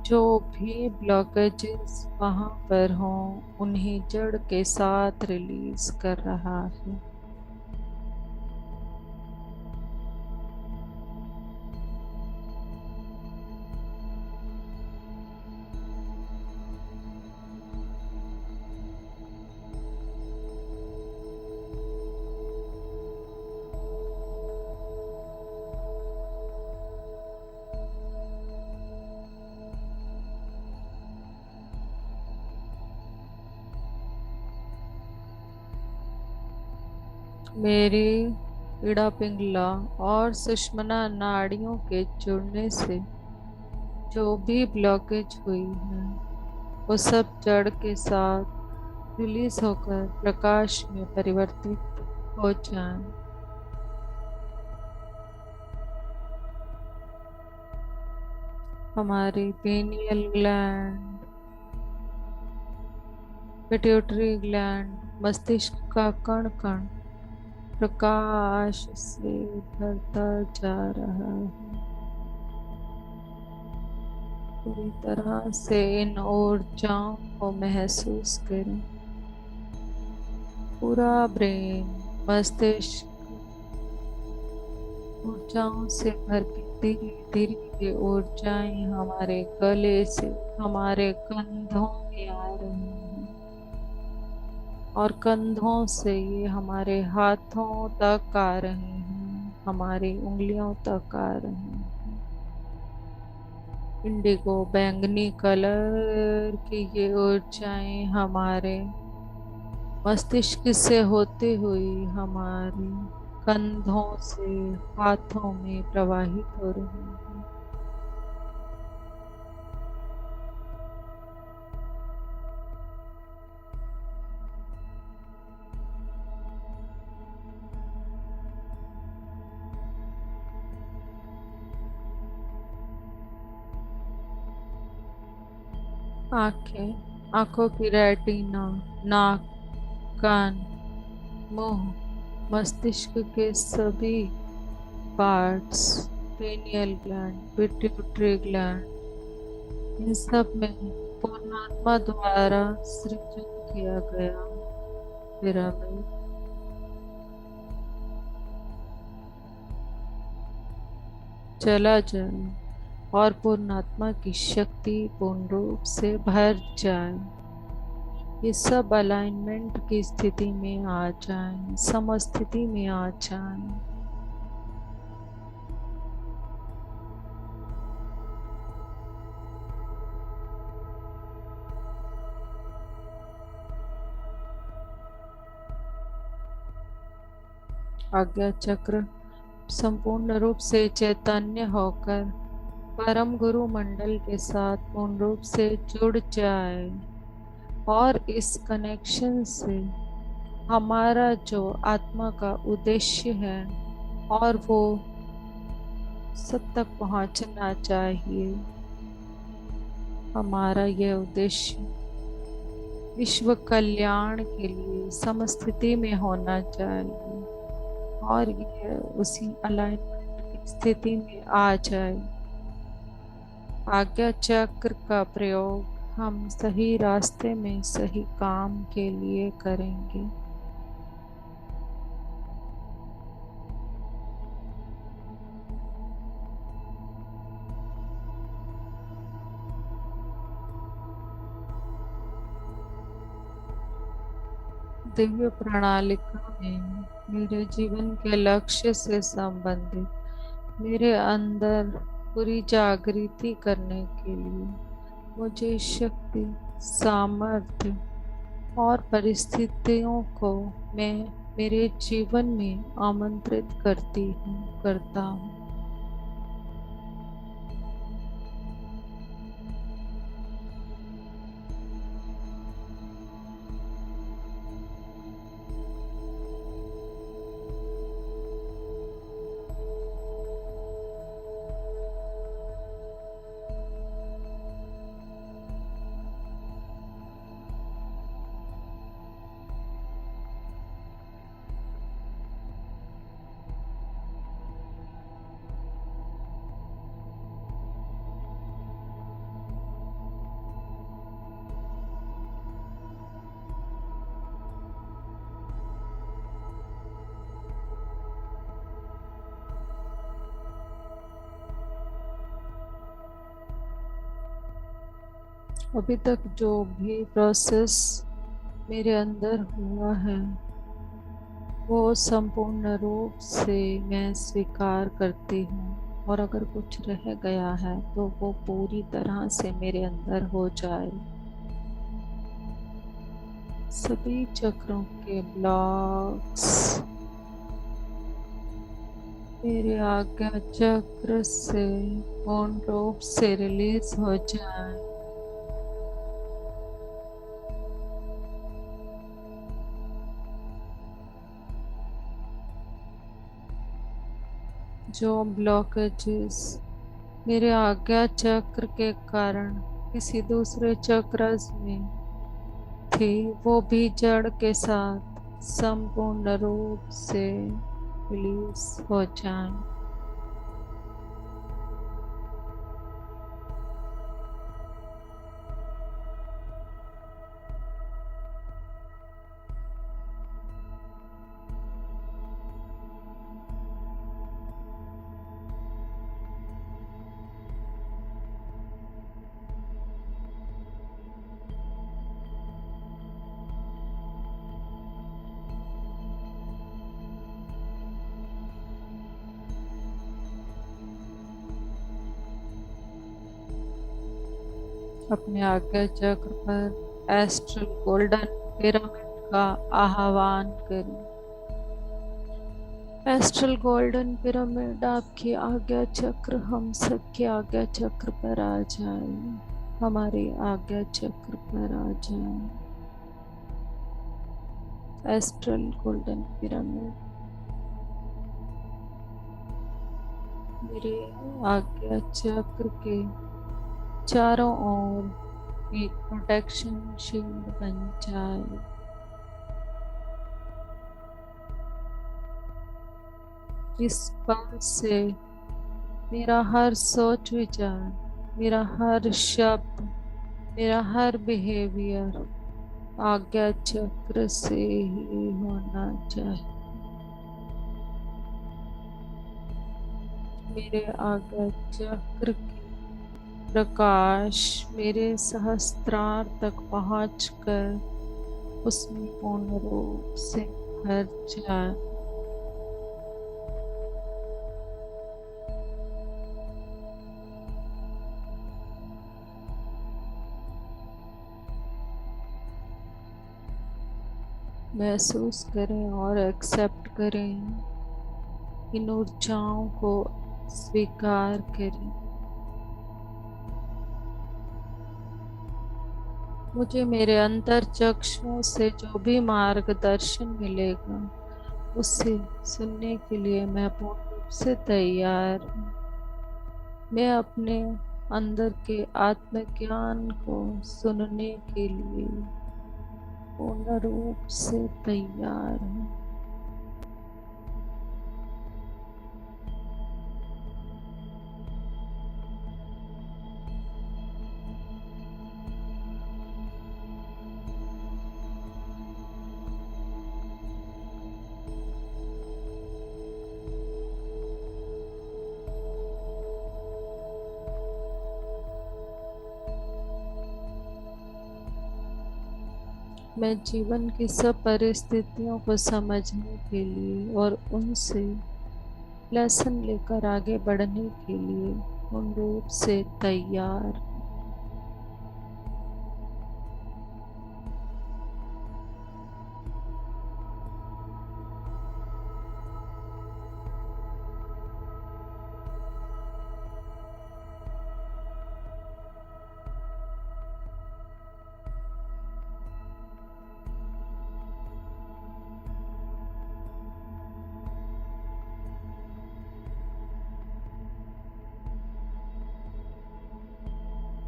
जो भी ब्लॉकेजेस वहां पर हों उन्हें जड़ के साथ रिलीज कर रहा है। मेरी इड़ा पिंगला और सुषुम्ना नाड़ियों के जुड़ने से जो भी ब्लॉकेज हुई है वो सब जड़ के साथ रिलीज होकर प्रकाश में परिवर्तित हो जाए। हमारी पेनियल ग्लैंड, पिट्यूटरी ग्लैंड, मस्तिष्क का कण कण प्रकाश से भरता जा रहा है। पूरी तरह से इन ऊर्जाओं को महसूस करें। पूरा ब्रेन, मस्तिष्क ऊर्जाओं से भर के धीरे धीरे ये ऊर्जाएं हमारे गले से हमारे कंधों में आ रही हैं और कंधों से ये हमारे हाथों तक आ रही हैं, हमारी उंगलियों तक आ रही हैं। इंडिगो बैंगनी कलर की ये ऊर्जाएं हमारे मस्तिष्क से होते हुए हमारे कंधों से हाथों में प्रवाहित हो रही हैं। आंखें, आंखों की रेटिना, नाक, कान, मुंह, मस्तिष्क के सभी parts, pineal gland, pituitary gland, इन सब में पूर्णात्मा द्वारा सृजन किया गया पिरामिड चला जाए और पूर्णात्मा की शक्ति पूर्ण रूप से भर जाए। ये सब अलाइनमेंट की स्थिति में आ जाए, समस्थिति में आ जाए। आज्ञा चक्र संपूर्ण रूप से चैतन्य होकर परम गुरु मंडल के साथ पूर्ण रूप से जुड़ जाए और इस कनेक्शन से हमारा जो आत्मा का उद्देश्य है और वो सब तक पहुंचना चाहिए, हमारा यह उद्देश्य विश्व कल्याण के लिए समस्थिति में होना चाहिए और यह उसी अलाइनमेंट की स्थिति में आ जाए। आज्ञा चक्र का प्रयोग हम सही रास्ते में सही काम के लिए करेंगे। दिव्य प्रणालिका में मेरे जीवन के लक्ष्य से संबंधित मेरे अंदर पूरी जागृति करने के लिए मुझे शक्ति, सामर्थ्य और परिस्थितियों को मैं मेरे जीवन में आमंत्रित करता हूँ। अभी तक जो भी प्रोसेस मेरे अंदर हुआ है वो संपूर्ण रूप से मैं स्वीकार करती हूँ और अगर कुछ रह गया है तो वो पूरी तरह से मेरे अंदर हो जाए। सभी चक्रों के ब्लॉक्स मेरे आज्ञा चक्र से पूर्ण रूप से रिलीज हो जाए। जो ब्लॉकेजेस मेरे आज्ञा चक्र के कारण किसी दूसरे चक्र में थी, वो भी जड़ के साथ संपूर्ण रूप से रिलीज हो जाए। अपने आज्ञा चक्र पर एस्ट्रल गोल्डन पिरामिड का आह्वान करें। एस्ट्रल गोल्डन पिरामिड आपकी आज्ञा चक्र हम सबके आज्ञा चक्र पर आ जाए, हमारे आज्ञा चक्र पर आ जाए। एस्ट्रल गोल्डन पिरामिड मेरे आज्ञा चक्र के चारों ओर एक प्रोटेक्शन शील्ड बन जाए। इस पल से मेरा हर सोच विचार, मेरा हर शब्द, मेरा हर बिहेवियर आज्ञा चक्र से ही होना चाहिए। मेरे आज्ञा चक्र की प्रकाश मेरे सहस्त्रार तक पहुंचकर उसमें पूर्ण रूप से भर जाए। महसूस करें और एक्सेप्ट करें, इन ऊर्जाओं को स्वीकार करें। मुझे मेरे अंतर चक्षुओं से जो भी मार्गदर्शन मिलेगा उसे सुनने के लिए मैं पूर्ण रूप से तैयार हूँ। मैं अपने अंदर के आत्मज्ञान को सुनने के लिए पूर्ण रूप से तैयार हूँ। मैं जीवन की सब परिस्थितियों को समझने के लिए और उनसे लेसन लेकर आगे बढ़ने के लिए पूर्ण रूप से तैयार।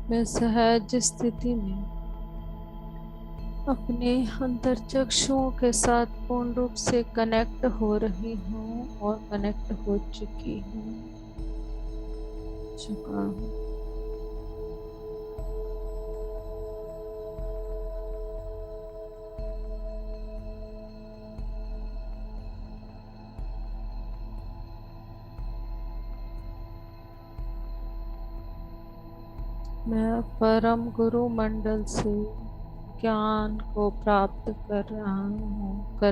मैं सहज स्थिति में अपने अंतर चक्षुओं के साथ पूर्ण रूप से कनेक्ट हो रही हूँ और कनेक्ट हो चुका हूँ। मैं परम गुरु मंडल से ज्ञान को प्राप्त कर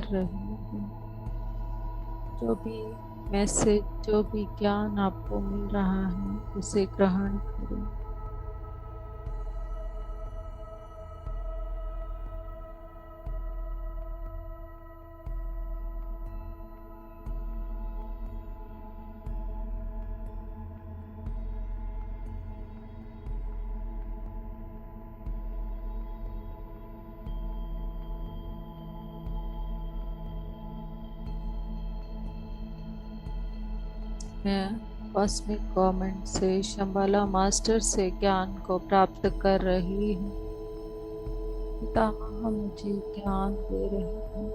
रही हूँ। जो भी मैसेज, जो भी ज्ञान आपको मिल रहा है उसे ग्रहण करें। मैं कॉस्मिक कमेंट से शंबाला मास्टर से ज्ञान को प्राप्त कर रही हूँ। पितामह मुझे ज्ञान दे रहे हैं।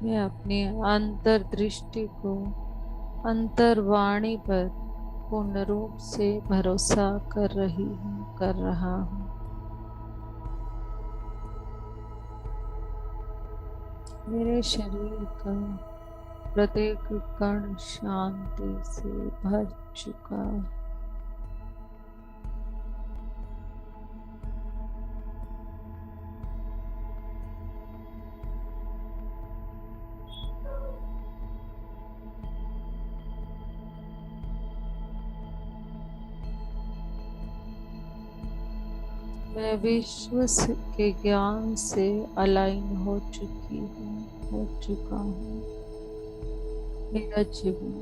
मैं अपनी अंतर्दृष्टि को अंतर्वाणी पर पूर्ण रूप से भरोसा कर रहा हूँ। मेरे शरीर का प्रत्येक कण शांति से भर चुका है। मैं के ज्ञान से अलाइन हो चुका हूँ। मेरा जीवन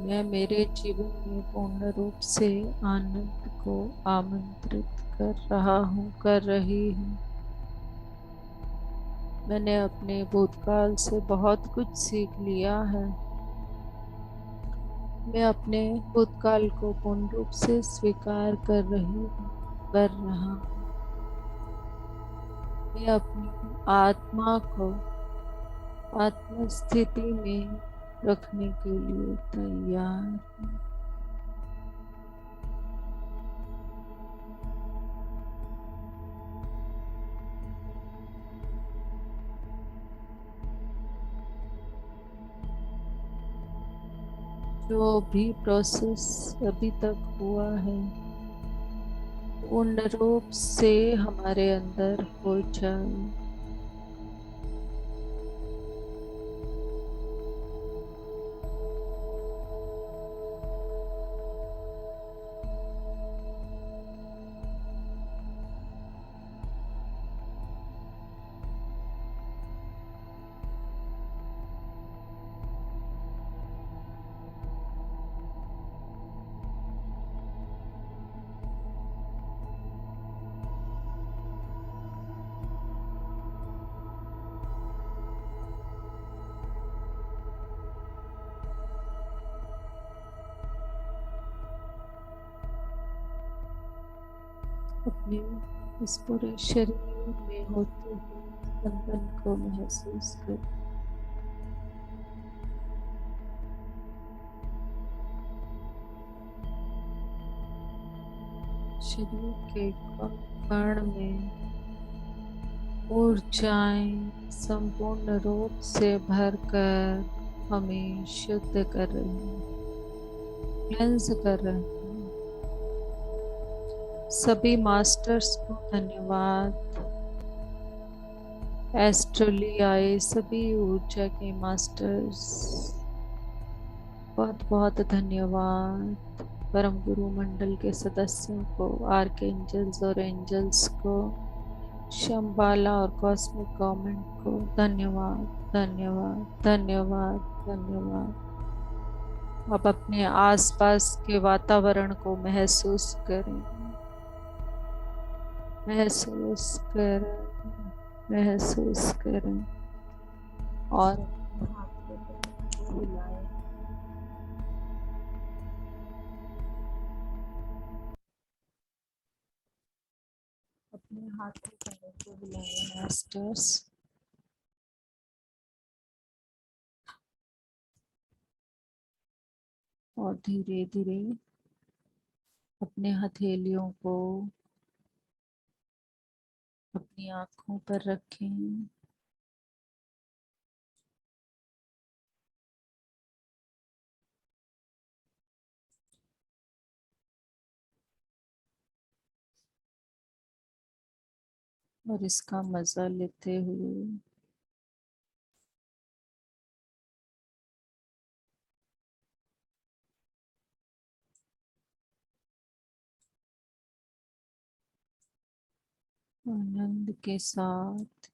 मैं मेरे जीवन में पूर्ण रूप से आनंद को आमंत्रित कर रही हूँ। मैंने अपने भूतकाल से बहुत कुछ सीख लिया है। मैं अपने भूतकाल को पूर्ण रूप से स्वीकार कर रहा हूँ। मैं अपनी आत्मा को आत्म स्थिति में रखने के लिए तैयार हूँ। जो भी प्रोसेस अभी तक हुआ है पूर्ण रूप से हमारे अंदर हो जाए। अपने इस पूरे शरीर में होते हुए स्पंदन को महसूस कर शरीर के कण में ऊर्जाएं संपूर्ण रूप से भरकर हमें शुद्ध कर रही हैं, क्लेंस कर रहे हैं। सभी मास्टर्स को धन्यवाद। एस्ट्रली आए सभी ऊर्जा के मास्टर्स बहुत बहुत धन्यवाद। परम गुरु मंडल के सदस्यों को, आर्कएंजल्स और एंजल्स को, शंबाला और कॉस्मिक गवर्नमेंट को धन्यवाद धन्यवाद धन्यवाद धन्यवाद। अब अपने आसपास के वातावरण को महसूस करें महसूस करें और हाथों को हिलाएं। अपने हाथों पैरों को हिलाएं मास्टर्स। और धीरे धीरे अपने हथेलियों को अपनी आंखों पर रखें। और इसका मजा लेते हुए आनंद के साथ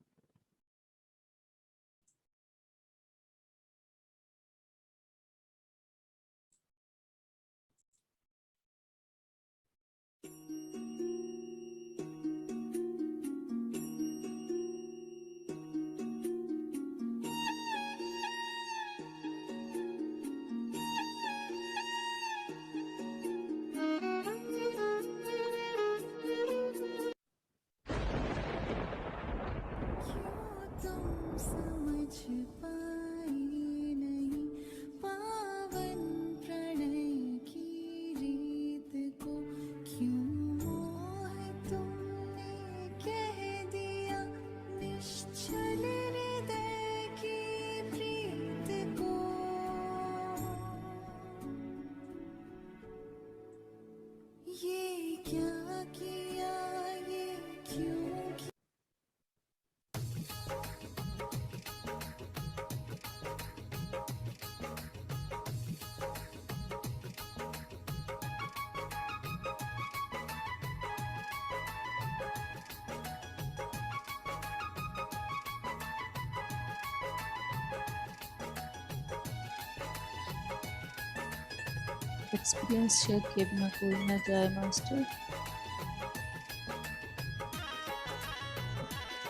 एक्सपीरियंस शेयर किए बिना कोई ना जाए मास्टर।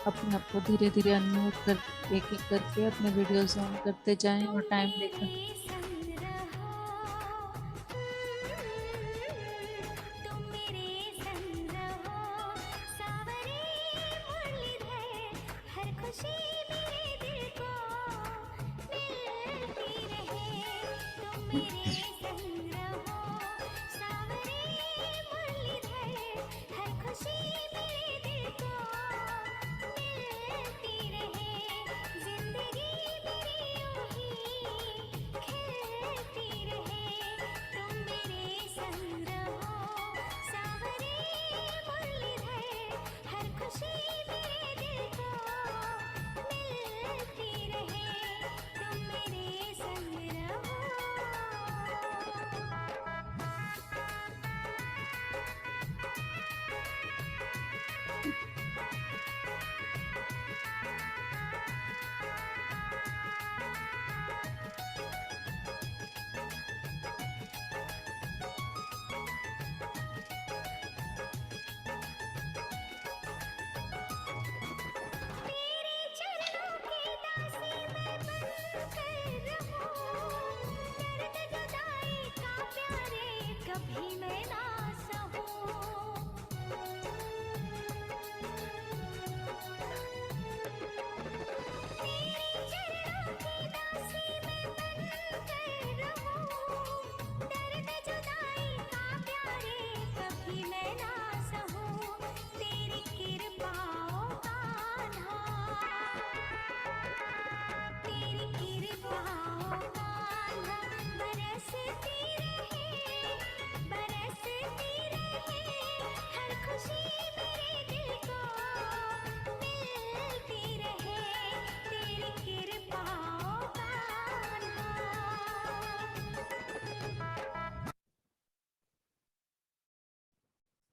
अपने आप को धीरे धीरे अनम्यूट कर एक एक करके अपने वीडियोस ऑन करते जाएं और टाइम देखकर।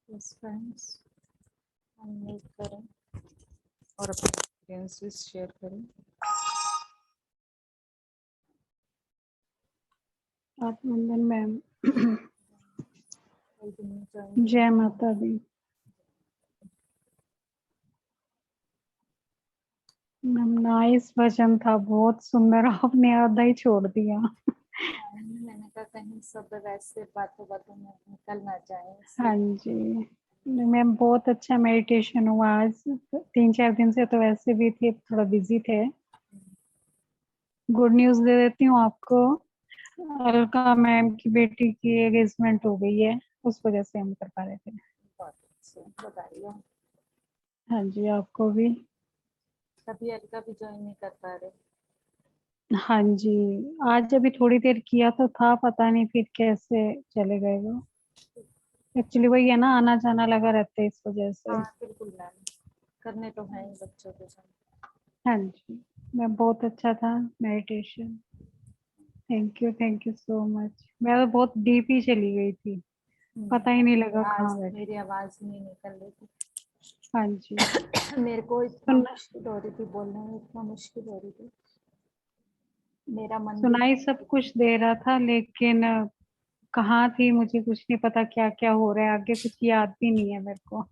यस फ्रेंड्स, अनम्यूट करें और अपने एक्सपीरियंसेस शेयर करें। आत्मवंदन मैम। कोई भी नहीं चाहेंगे। जय माता दी मैम। नाइस वचन था, बहुत सुंदर। आपने आधा ही छोड़ दिया। मैंने कहा कहीं सब वैसे बातों बातों में निकल ना जाए। हाँ जी मैम, बहुत अच्छा मेडिटेशन हुआ आज। 3-4 दिन से तो वैसे भी थे, थोड़ा बिजी थे। गुड न्यूज दे देती हूँ आपको। अलका मैम की बेटी की एंगेजमेंट हो गई है, उस वजह से हम कर पा रहे थे। बहुत अच्छे, बताइए। हाँ जी, आपको भी। कभी अलका भी ज्वाइन नहीं कर पा रहे। हाँ जी, आज अभी थोड़ी देर किया तो था, पता नहीं फिर कैसे चले गए वो। एक्चुअली वही है ना, आना जाना लगा रहता है, इस वजह से। हाँ बिल्कुल मैम, करने तो है ही बच्चों के साथ। हाँ जी मैम, बहुत अच्छा था meditation. Thank you so much. मैं तो बहुत डीप ही चली गई थी, पता ही नहीं लगा आज कहाँ बैठी। मेरी आवाज नहीं निकल रही थी। हाँ जी मेरे को इतना सुन मुश्किल हो रही थी बोलने में, इतना मुश्किल हो रही थी। मेरा मन भी सुनाई सब कुछ दे रहा था, लेकिन कहाँ थी मुझे कुछ नहीं पता, क्या क्या हो रहा है आगे कुछ याद भी नहीं है मेरे को।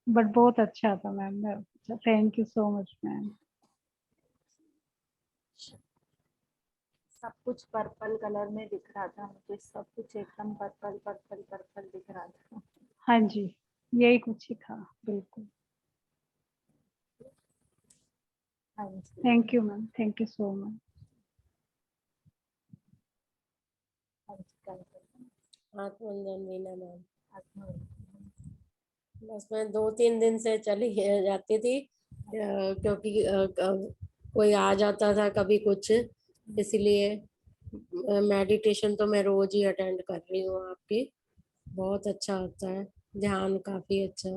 बट बहुत अच्छा था ma'am. Thank you so much ma'am. सब कुछ पर्पल कलर में दिख रहा था मुझे, सब कुछ एकदम पर्पल पर्पल पर्पल दिख रहा था। हाँ जी, यही कुछ ही था बिल्कुल। हाँ जी। Thank you ma'am, thank you so much. हाँ जी, आत्मवंदन वीना मैम। आत्मवंदन। बस मैं 2-3 दिन से चली जाती थी, क्योंकि कोई आ जाता था कभी कुछ, इसलिए मेडिटेशन तो मैं रोज ही अटेंड कर रही हूँ आपकी। बहुत अच्छा होता है ध्यान, काफी अच्छा,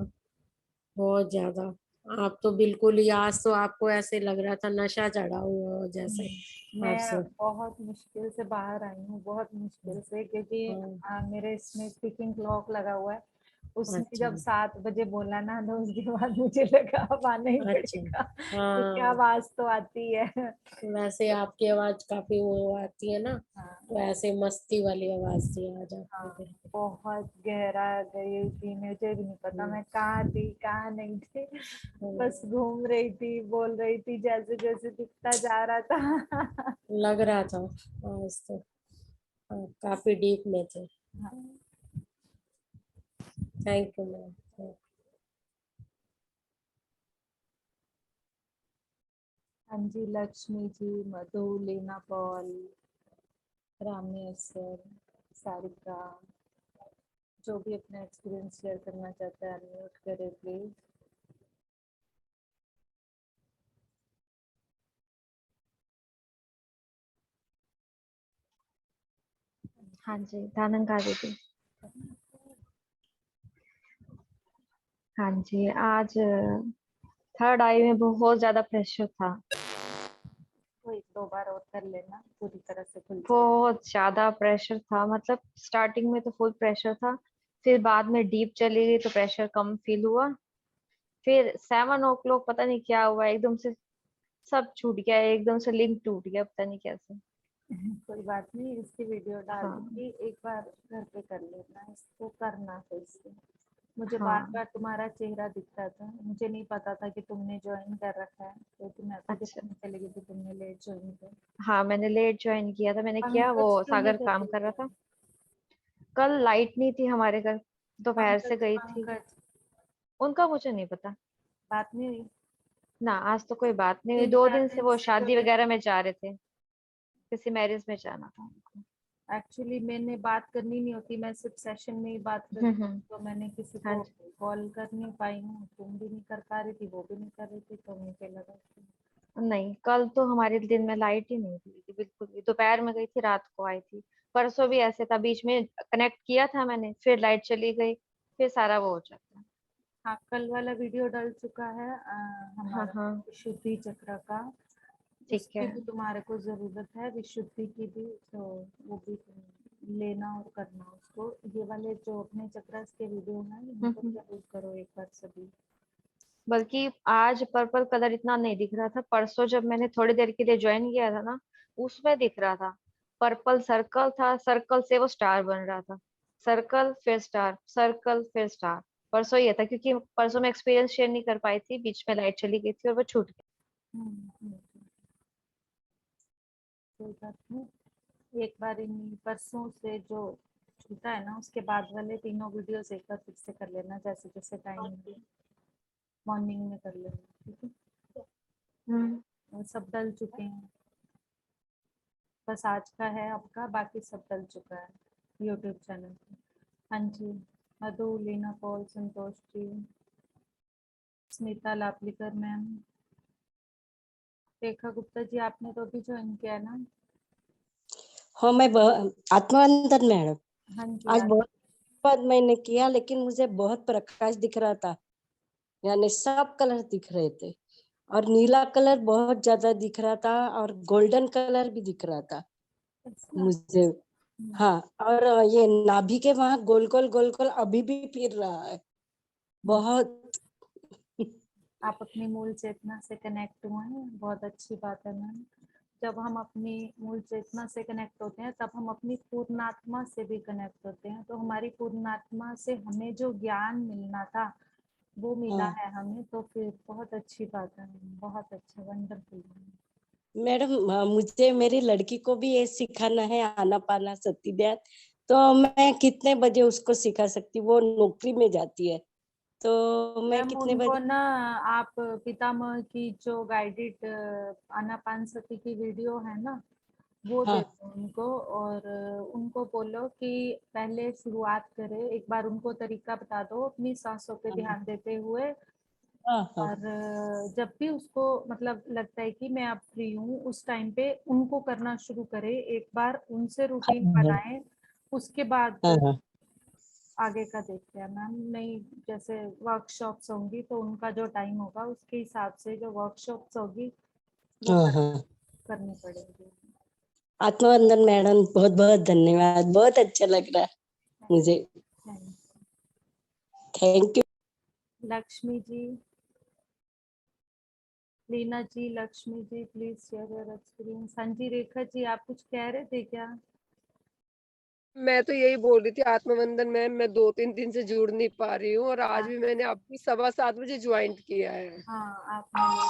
बहुत ज्यादा। आप तो बिल्कुल ही, आज तो आपको ऐसे लग रहा था नशा चढ़ा हुआ हो जैसे मैं आपसे। बहुत मुश्किल से बाहर आई हूँ, बहुत मुश्किल से, क्योंकि मेरे इसमें टिकिंग क्लॉक लगा हुआ है उसने अच्छा जब 7 बजे बोला ना तो उसके बाद मुझे लगा अब आना ही अच्छा। पड़ेगा, क्योंकि हाँ, आवाज तो आती है। वैसे आपकी आवाज काफी वो आती है ना, हाँ, तो ऐसे मस्ती वाली आवाज थी आज हाँ, आपकी। बहुत गहरा गई थी, मुझे भी नहीं पता मैं कहाँ थी कहाँ नहीं थी, बस घूम रही थी, बोल रही थी जैसे जैसे दिखता जा रहा था। लग रहा था आज तो काफी डीप में थे। Thank you ma'am. हाँ जी, लक्ष्मी जी, मधु, लीना पॉल, रामी सर, सारिका, जो भी अपना एक्सपीरियंस शेयर करना चाहता है अनम्यूट करे प्लीज। हाँ जी, धानंका दीदी। हाँ जी, आज थर्ड आई में बहुत ज्यादा प्रेशर था, तो 1-2 बार और कर लेना, पूरी तरह से खुल जाए। बहुत ज्यादा प्रेशर था। मतलब स्टार्टिंग में तो फुल प्रेशर था, फिर बाद में डीप चली गई तो प्रेशर कम फील हुआ। फिर 7 o'clock पता नहीं क्या हुआ, एकदम से सब छूट गया, एकदम से लिंक टूट गया, पता नहीं कैसे। कोई बात नहीं, इसकी वीडियो डाल हाँ दूंगी, एक बार घर पे कर लेना, इसको करना फिर से। मुझे बार हाँ। बार तुम्हारा चेहरा दिखता था, मुझे नहीं पता था कि तुमने ज्वाइन कर रखा है, तो तुम्हें मुझे अच्छा, पता चली कि तुमने लेट ज्वाइन किया। हाँ मैंने लेट ज्वाइन किया था। मैंने किया, वो पंकज क्यों नहीं सागर कर काम रही कर रहा थी? था। कल लाइट नहीं थी हमारे घर, दोपहर से पंकज गई थी। पंकज उनका मुझे नहीं पता बात नहीं हुई? ना, आज तो कोई बात नहीं हुई। 3-4 2 दिन से दिन वो से जो शादी है, वगैरह में जा रहे थे, किसी मैरिज में जाना था उनको। एक्चुअली मैंने बात करनी नहीं होती, मैं सिर्फ सेशन में ही बात करती हूँ, तो मैंने किसी हाँ को जी। कॉल कर नहीं पाई हूँ, तुम भी नहीं कर पा रही थी, वो भी नहीं कर रही थी, तो मुझे लगा कि नहीं, कल तो हमारे दिन में लाइट ही नहीं थी बिल्कुल भी। दोपहर में गई थी, रात को आई थी। परसों भी ऐसे था, बीच में कनेक्ट किया था मैंने, फिर लाइट चली गई, फिर सारा वो हो जाता। हाँ, कल वाला वीडियो डल चुका है हाँ हमारा हाँ, विशुद्धि चक्र का, ठीक उसकी है। भी तुम्हारे को जरूरत है, विशुद्धि की भी, तो वो भी तुम लेना और करना उसको। ये वाले जो अपने चक्र के वीडियो हैं इनको हम्म। जरूर करो एक बार सभी। बल्कि आज पर्पल कलर इतना नहीं दिख रहा था, परसों जब मैंने थोड़ी देर के लिए ज्वाइन किया था ना, उसमें दिख रहा था। पर्पल सर्कल था, सर्कल से वो स्टार बन रहा था, सर्कल फिर स्टार, सर्कल फिर स्टार। परसों ये था, क्योंकि परसों मैं एक्सपीरियंस शेयर नहीं कर पाई थी, बीच में लाइट चली गई थी और वो छूट गया। कोई बात नहीं, एक बार इन परसों से जो छूटा है ना उसके बाद वाले तीनों वीडियोस एक बार फिर से कर लेना, जैसे जैसे टाइम मॉर्निंग में कर लेना, ठीक है? हम्म। और सब डल चुके हैं, बस आज का है आपका, बाकी सब डल चुका है यूट्यूब चैनल पे। हाँ जी, मधु, लीना पॉल, संतोष जी, स्मिता लापलीकर मैम, रेखा गुप्ता जी, आपने तो अभी ज्वाइन किया ना? हाँ मैं आत्मानंदन मैडम, हाँ जी, आज आज बहुत बाद मैंने किया, लेकिन मुझे बहुत प्रकाश दिख रहा था, यानी सब कलर दिख रहे थे, और नीला कलर बहुत ज्यादा दिख रहा था, और गोल्डन कलर भी दिख रहा था ऐसा? मुझे। हाँ, और ये नाभि के वहां गोल गोल अभी भी फिर रहा है बहुत। आप अपनी मूल चेतना से कनेक्ट हुए हैं, बहुत अच्छी बात है मैम। जब हम अपनी मूल चेतना से कनेक्ट होते हैं तब हम अपनी पूर्णात्मा से भी कनेक्ट होते हैं, तो हमारी पूर्णात्मा से हमें जो ज्ञान मिलना था वो मिला हाँ है हमें, तो फिर बहुत अच्छी बात है, बहुत अच्छा, वंडरफुल। मैडम, मुझे मेरी लड़की को भी ये सिखाना है, आना पाना सती ध्यान, तो मैं कितने बजे उसको सिखा सकती? वो नौकरी में जाती है, तो मैं मैम कितने उनको बजे? ना आप पितामह की जो गाइडेड आनापानसती की वीडियो है ना वो दे हाँ दो उनको, और उनको बोलो कि पहले शुरुआत करे, एक बार उनको तरीका बता दो अपनी सांसों पे हाँ ध्यान देते हुए, हाँ हाँ और जब भी उसको मतलब लगता है कि मैं अब फ्री हूँ उस टाइम पे उनको करना शुरू करे, एक बार उनसे रूटीन हाँ बनाए, उसके बाद हाँ हाँ आगे का देखते हैं मैम। नहीं, जैसे वर्कशॉप्स होंगी तो उनका जो टाइम होगा उसके हिसाब से जो वर्कशॉप्स होगी वो हाँ हाँ। करनी पड़ेगी। आत्मवंदन मैडम, बहुत बहुत धन्यवाद, बहुत अच्छा लग रहा है मुझे। Thank thank you. Lakshmi ji, Leena ji, Lakshmi ji, please share your experience. हाँ जी, रेखा जी, आप कुछ कह रहे थे क्या? मैं तो यही बोल रही थी आत्मवंदन मैम, मैं 2-3 दिन से जुड़ नहीं पा रही हूँ और आज भी मैंने आपकी 7:15 बजे ज्वाइन किया है। हाँ, आपने लेट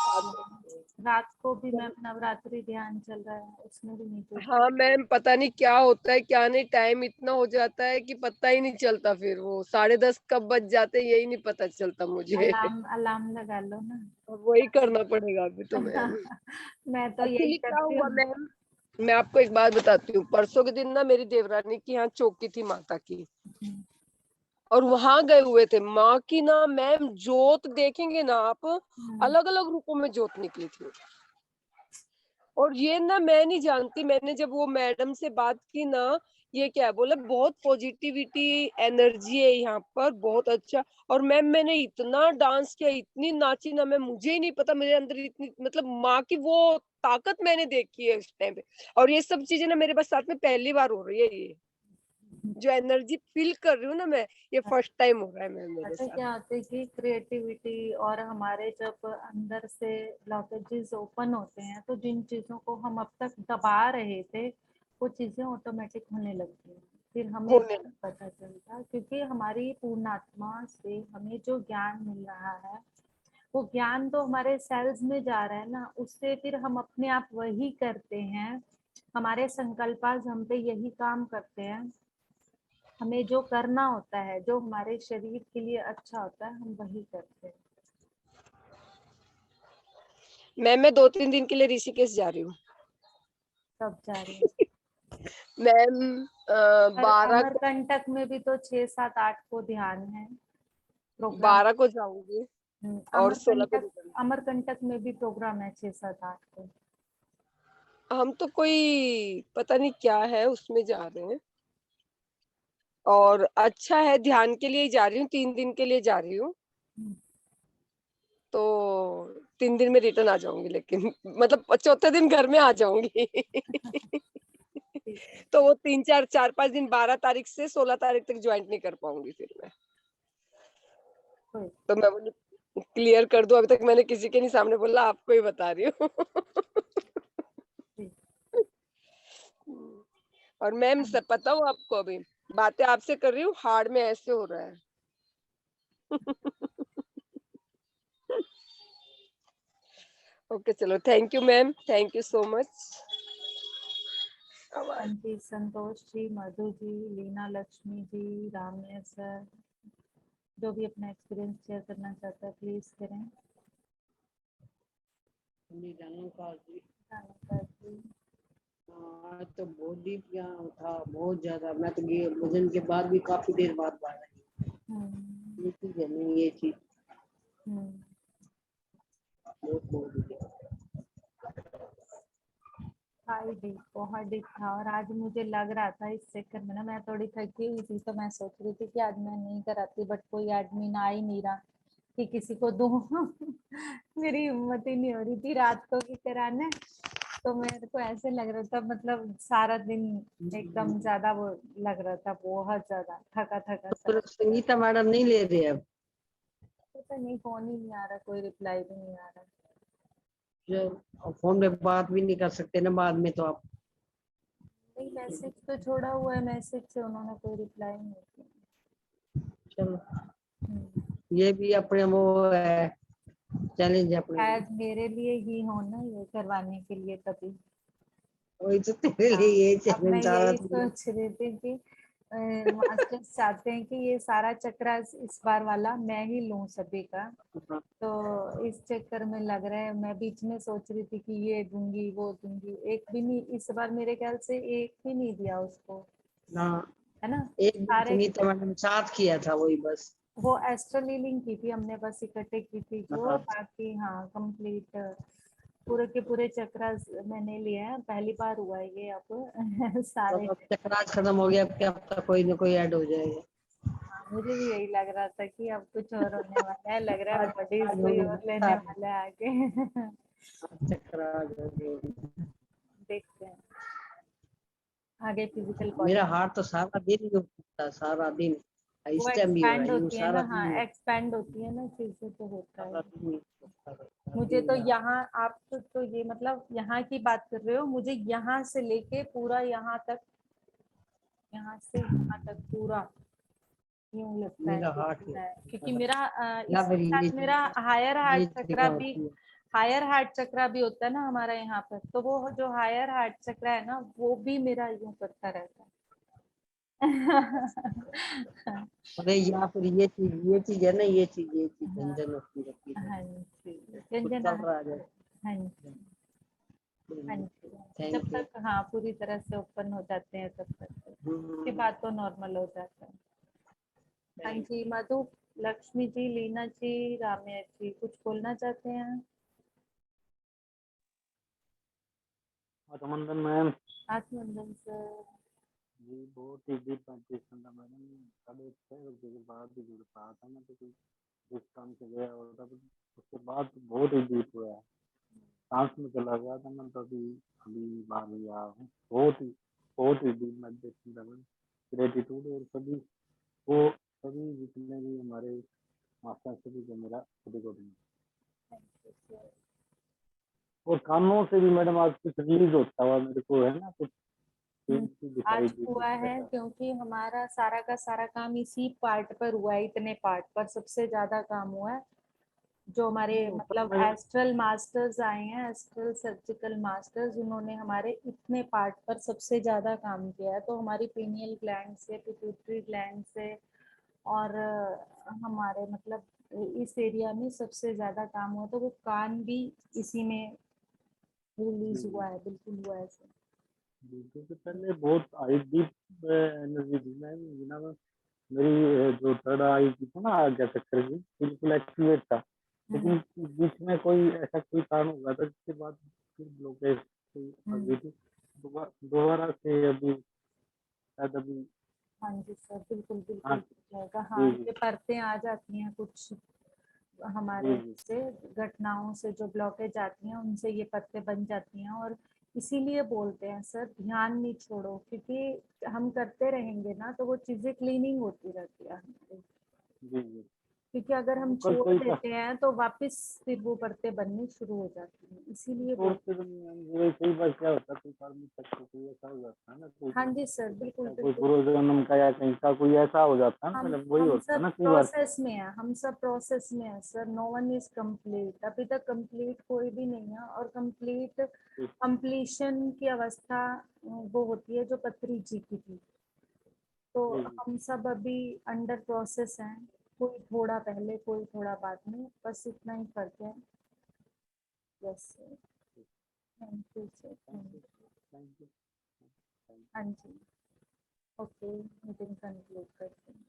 किया। रात को भी मैम नवरात्रि ध्यान चल रहा है, उसमें भी नहीं जुड़ हाँ मैम, पता नहीं क्या होता है क्या नहीं, टाइम इतना हो जाता है कि पता ही नहीं चलता, फिर वो 10:30 कब बज जाते हैं यही नहीं पता चलता मुझे। अलार्म लगा लो ना। वही करना पड़ेगा अभी तो मैम। मैं तो यही एक्चुअली क्या करती हुआ हूँ। मैम, मैं आपको एक बात बताती हूँ। परसों के दिन ना मेरी देवरानी की यहाँ चौकी थी माता की, और वहां गए हुए थे। माँ की ना मैम जोत देखेंगे ना आप, अलग अलग रूपों में जोत निकली थी। और ये ना मैं नहीं जानती, मैंने जब वो मैडम से बात की ना, ये क्या है बोले, बहुत पॉजिटिविटी एनर्जी है यहाँ पर, बहुत अच्छा। और मैम मैंने इतना डांस किया, इतनी नाची ना मैं, मुझे ही नहीं पता मेरे अंदर इतनी, मतलब माँ की वो ताकत मैंने देखी है इस टाइम पे। और ये सब चीजें ना मेरे बस साथ में पहली बार हो रही है। ये जो एनर्जी फील कर रही हूँ ना मैं, ये फर्स्ट टाइम हो रहा है मैम मेरे अच्छा, साथ। क्या होता है कि क्रिएटिविटी और हमारे जब अंदर से ब्लॉकेजेस ओपन होते हैं तो जिन चीजों को हम अब तक दबा रहे थे वो चीजें ऑटोमेटिक होने लगती हैं। फिर हमें होने नहीं पता चलता, क्योंकि हमारी पूर्णात्मा से हमें जो ज्ञान मिल रहा है वो ज्ञान तो हमारे सेल्स में जा रहा है ना, उससे फिर हम अपने आप वही करते हैं। हमारे संकल्पास हम पे यही काम करते हैं। हमें जो करना होता है, जो हमारे शरीर के लिए अच्छा होता है, हम वही करते हैं। मैम मैं 2-3 दिन के लिए ऋषिकेश जा रही हूँ सब जा रहे हैं। मैम। और 12 को, अमरकंटक में भी तो 6, 7, 8 को ध्यान है, प्रोग्राम। 12 को जाऊंगी और 16 को अमरकंटक, रिटर्न। अमरकंटक में भी प्रोग्राम है 6, 7, 8 को। हम तो कोई पता नहीं क्या है उसमें जा रहे हैं, और अच्छा है, ध्यान के लिए ही जा रही हूँ, 3 दिन के लिए जा रही हूँ। हम्म, तो 3 दिन में रिटर्न आ जाऊंगी, लेकिन मतलब चौथे दिन घर में आ जाऊंगी। ठीक। तो वो 4-5 दिन 12 तारीख से 16 तारीख तक ज्वाइन नहीं कर पाऊंगी फिर मैं। कोई तो मैं बोली क्लियर कर दूं, अभी तक मैंने किसी के नहीं सामने बोला, आपको ही बता रही हूँ। ठीक। और मैम सब पता हो आपको, अभी बातें आपसे कर रही हूँ, हार्ड में ऐसे हो रहा है। ओके चलो, thank you ma'am, thank you so much. हाँ जी, संतोष जी, मधु जी, लीना, लक्ष्मी जी, रामया सर, जो भी अपना एक्सपीरियंस शेयर करना चाहता है प्लीज करें। जानकार जी, धन्यवाद जी। आज तो बहुत डीप यहाँ था, बहुत ज्यादा। मैं तो ये भोजन के बाद भी काफी देर बाद बाहर आई। हम्म, ये चीज है नहीं, ये चीज हम्म। बहुत बहुत हाई डीप, बहुत डीप था। और आज मुझे लग रहा था इस चक्कर में ना, मैं थोड़ी थकी हुई थी तो मैं सोच रही थी कि आज मैं नहीं कराती, बट कोई एडमिन आ ही नहीं रहा कि किसी को दूं। मेरी हिम्मत ही नहीं हो रही थी रात को भी कराने। तो मेरे को ऐसे लग रहा था, मतलब सारा दिन एकदम ज्यादा वो लग रहा था, बहुत ज्यादा थका थका सा। तो संगीता मैडम नहीं ले रहे अब? पता नहीं, फोन ही नहीं आ रहा, कोई रिप्लाई भी नहीं आ रहा। जो फोन पे बात भी नहीं कर सकते ना बाद में, तो आप नहीं, मैसेज तो छोड़ा हुआ है, मैसेज से उन्होंने कोई रिप्लाई नहीं किया। चलो, हम्म। ये भी अपने वो है, चैलेंज अपने लिए। शायद मेरे लिए ही हो ना ये करवाने के लिए, तभी। वही तो तेरे हाँ, लिए ये अब मैं चैलेंज आ रहा यही था। सोच रही थी कि मास्टर्स चाहते हैं कि ये सारा चक्र इस बार वाला मैं ही लूं सभी का। हाँ, तो इस चक्कर में लग रहा है, मैं बीच में सोच रही थी कि ये दूंगी वो दूंगी, एक भी नहीं इस बार, मेरे ख्याल से एक भी नहीं दिया उसको, हाँ, है ना। एक दिन सारे, संगीता मैडम साथ किया था वही बस। वो एस्ट्रल हीलिंग की थी हमने, बस इकट्ठे की थी जो, हाँ, बाकी हाँ कंप्लीट पूरे के पूरे चक्र मैंने लिए हैं, पहली बार हुआ है ये अब। तो सारे। अब चक्राज खत्म हो गया, अब क्या पता कोई ना कोई ऐड हो जाएगा। हाँ, मुझे भी यही लग रहा था कि अब कुछ और होने वाला है, लग रहा है आज बॉडीज आज कोई होने और लेने वाला है, वाला है आगे। चक्राज हो गया। देखते हैं आगे फिजिकल मेरा बॉडी। हार्ट तो सारा दिन ही उठता, सारा दिन। इस वो टाइम भी हो रहा एक्सपैंड है, वो होती है सारा ना, हाँ दिन एक्सपैंड होती है ना चीजें, तो होता सारा है। दिन मुझे तो यहाँ, आप तो ये मतलब यहाँ की बात कर रहे हो, मुझे यहाँ से लेके पूरा यहाँ तक, यहाँ से यहाँ तक पूरा यूं लगता है मेरा कि हार्ट पूरा है, क्योंकि है मेरा या इसके फिर साथ मेरा हायर ये हार्ट जगह चक्रा भी, होती है। हायर हार्ट चक्रा भी होता है ना हमारा यहाँ पर, तो वो जो हायर हार्ट चक्रा है ना, वो भी मेरा यूं करता रहता है। अरे या फिर ये चीज है ना, ये चीज हाँ झंझन होती रहती है, हाँ जी, कुछ व्यंजन चल रहा है। हाँ जी हाँ जी। जब थैंक यू। तक हाँ पूरी तरह से ओपन हो जाते हैं तब तक उसके बाद तो नॉर्मल हो जाता है। हाँ जी मधु, लक्ष्मी जी, लीना जी, राम्या जी, कुछ बोलना चाहते हैं? आत्मनंदन मैम आत्मनंदन सर। जी, बहुत ही डीप मेडिटेशन था मैडम। 6:30 बजे के बाद ही जुड़ पाया था मैं, तो जिस काम से गया और तब उसके बाद बहुत ही डीप हुआ है। सांस में चला गया था मैं, तो अभी बाहर ही आया हूँ। बहुत ही डीप मेडिटेशन था मैम। ग्रेटिट्यूड और सभी जितने भी हमारे मास्टर सभी को मेरा खुद और कानों से भी मैडम आज कुछ रिलीज होता हुआ मेरे को है ना, कुछ फील सी दिखाई आज दी हुआ है क्योंकि हमारा सारा का सारा काम इसी पार्ट पर हुआ है, इतने पार्ट पर सबसे ज्यादा काम हुआ है। जो हमारे मतलब एस्ट्रल मास्टर्स आए हैं, एस्ट्रल सर्जिकल मास्टर्स, उन्होंने हमारे इतने पार्ट पर सबसे ज्यादा काम किया है। तो हमारी पीनियल ग्लैंड से, पिट्यूटरी ग्लैंड से, और हमारे मतलब इस एरिया में सबसे ज्यादा काम हुआ, तो वो कान भी इसी में रिलीज हुआ है, बिल्कुल हुआ है सर। क्योंकि पहले बहुत हाई डीप एनर्जी थी मैं बिना मेरी जो थर्ड आई थी ना आज्ञा चक्र की बिल्कुल एक्टिवेट था, लेकिन बीच में कोई ऐसा कोई कारण हुआ था जिसके बाद फिर ब्लॉकेज आ गई थी। दोबारा से अभी शायद अभी हाँ जी सर, बिल्कुल हाँ बिल्कुल हो जाएगा। हाँ जी ये परतें आ जाती हैं कुछ हमारे जी से, घटनाओं से जो ब्लॉकेज आती हैं उनसे ये परतें बन जाती हैं। और इसीलिए बोलते हैं सर, ध्यान नहीं छोड़ो, क्योंकि हम करते रहेंगे ना तो वो चीजें क्लीनिंग होती रहती है हमारी। जी जी क्योंकि अगर हम कल छोड़ कोई का देते हैं तो वापस फिर वो परतें बननी शुरू हो जाती हैं, इसीलिए और बोल। फिर कई बार क्या होता है कोई आदमी तक तो कोई ऐसा हो जाता है ना, कोई हाँ जी सर, बिल्कुल कोई बिल्कुल। पूर्व जन्म का या कहीं का कोई ऐसा हो जाता है ना, मतलब वही हम होता है सब ना कई बार। प्रोसेस में है, हम सब प्रोसेस में है sir. No one is complete, अभी तक कंप्लीट कोई भी नहीं है। और कंप्लीट कंप्लीशन की अवस्था वो होती है जो पत्री जी की थी। तो जी जी हम सब अभी अंडर प्रोसेस हैं, कोई थोड़ा पहले कोई थोड़ा बाद में, बस इतना ही फर्क है। Yes sir, thank you sir, thank you. Thank you. हाँ जी, ओके, मीटिंग कंक्लूड करते हैं।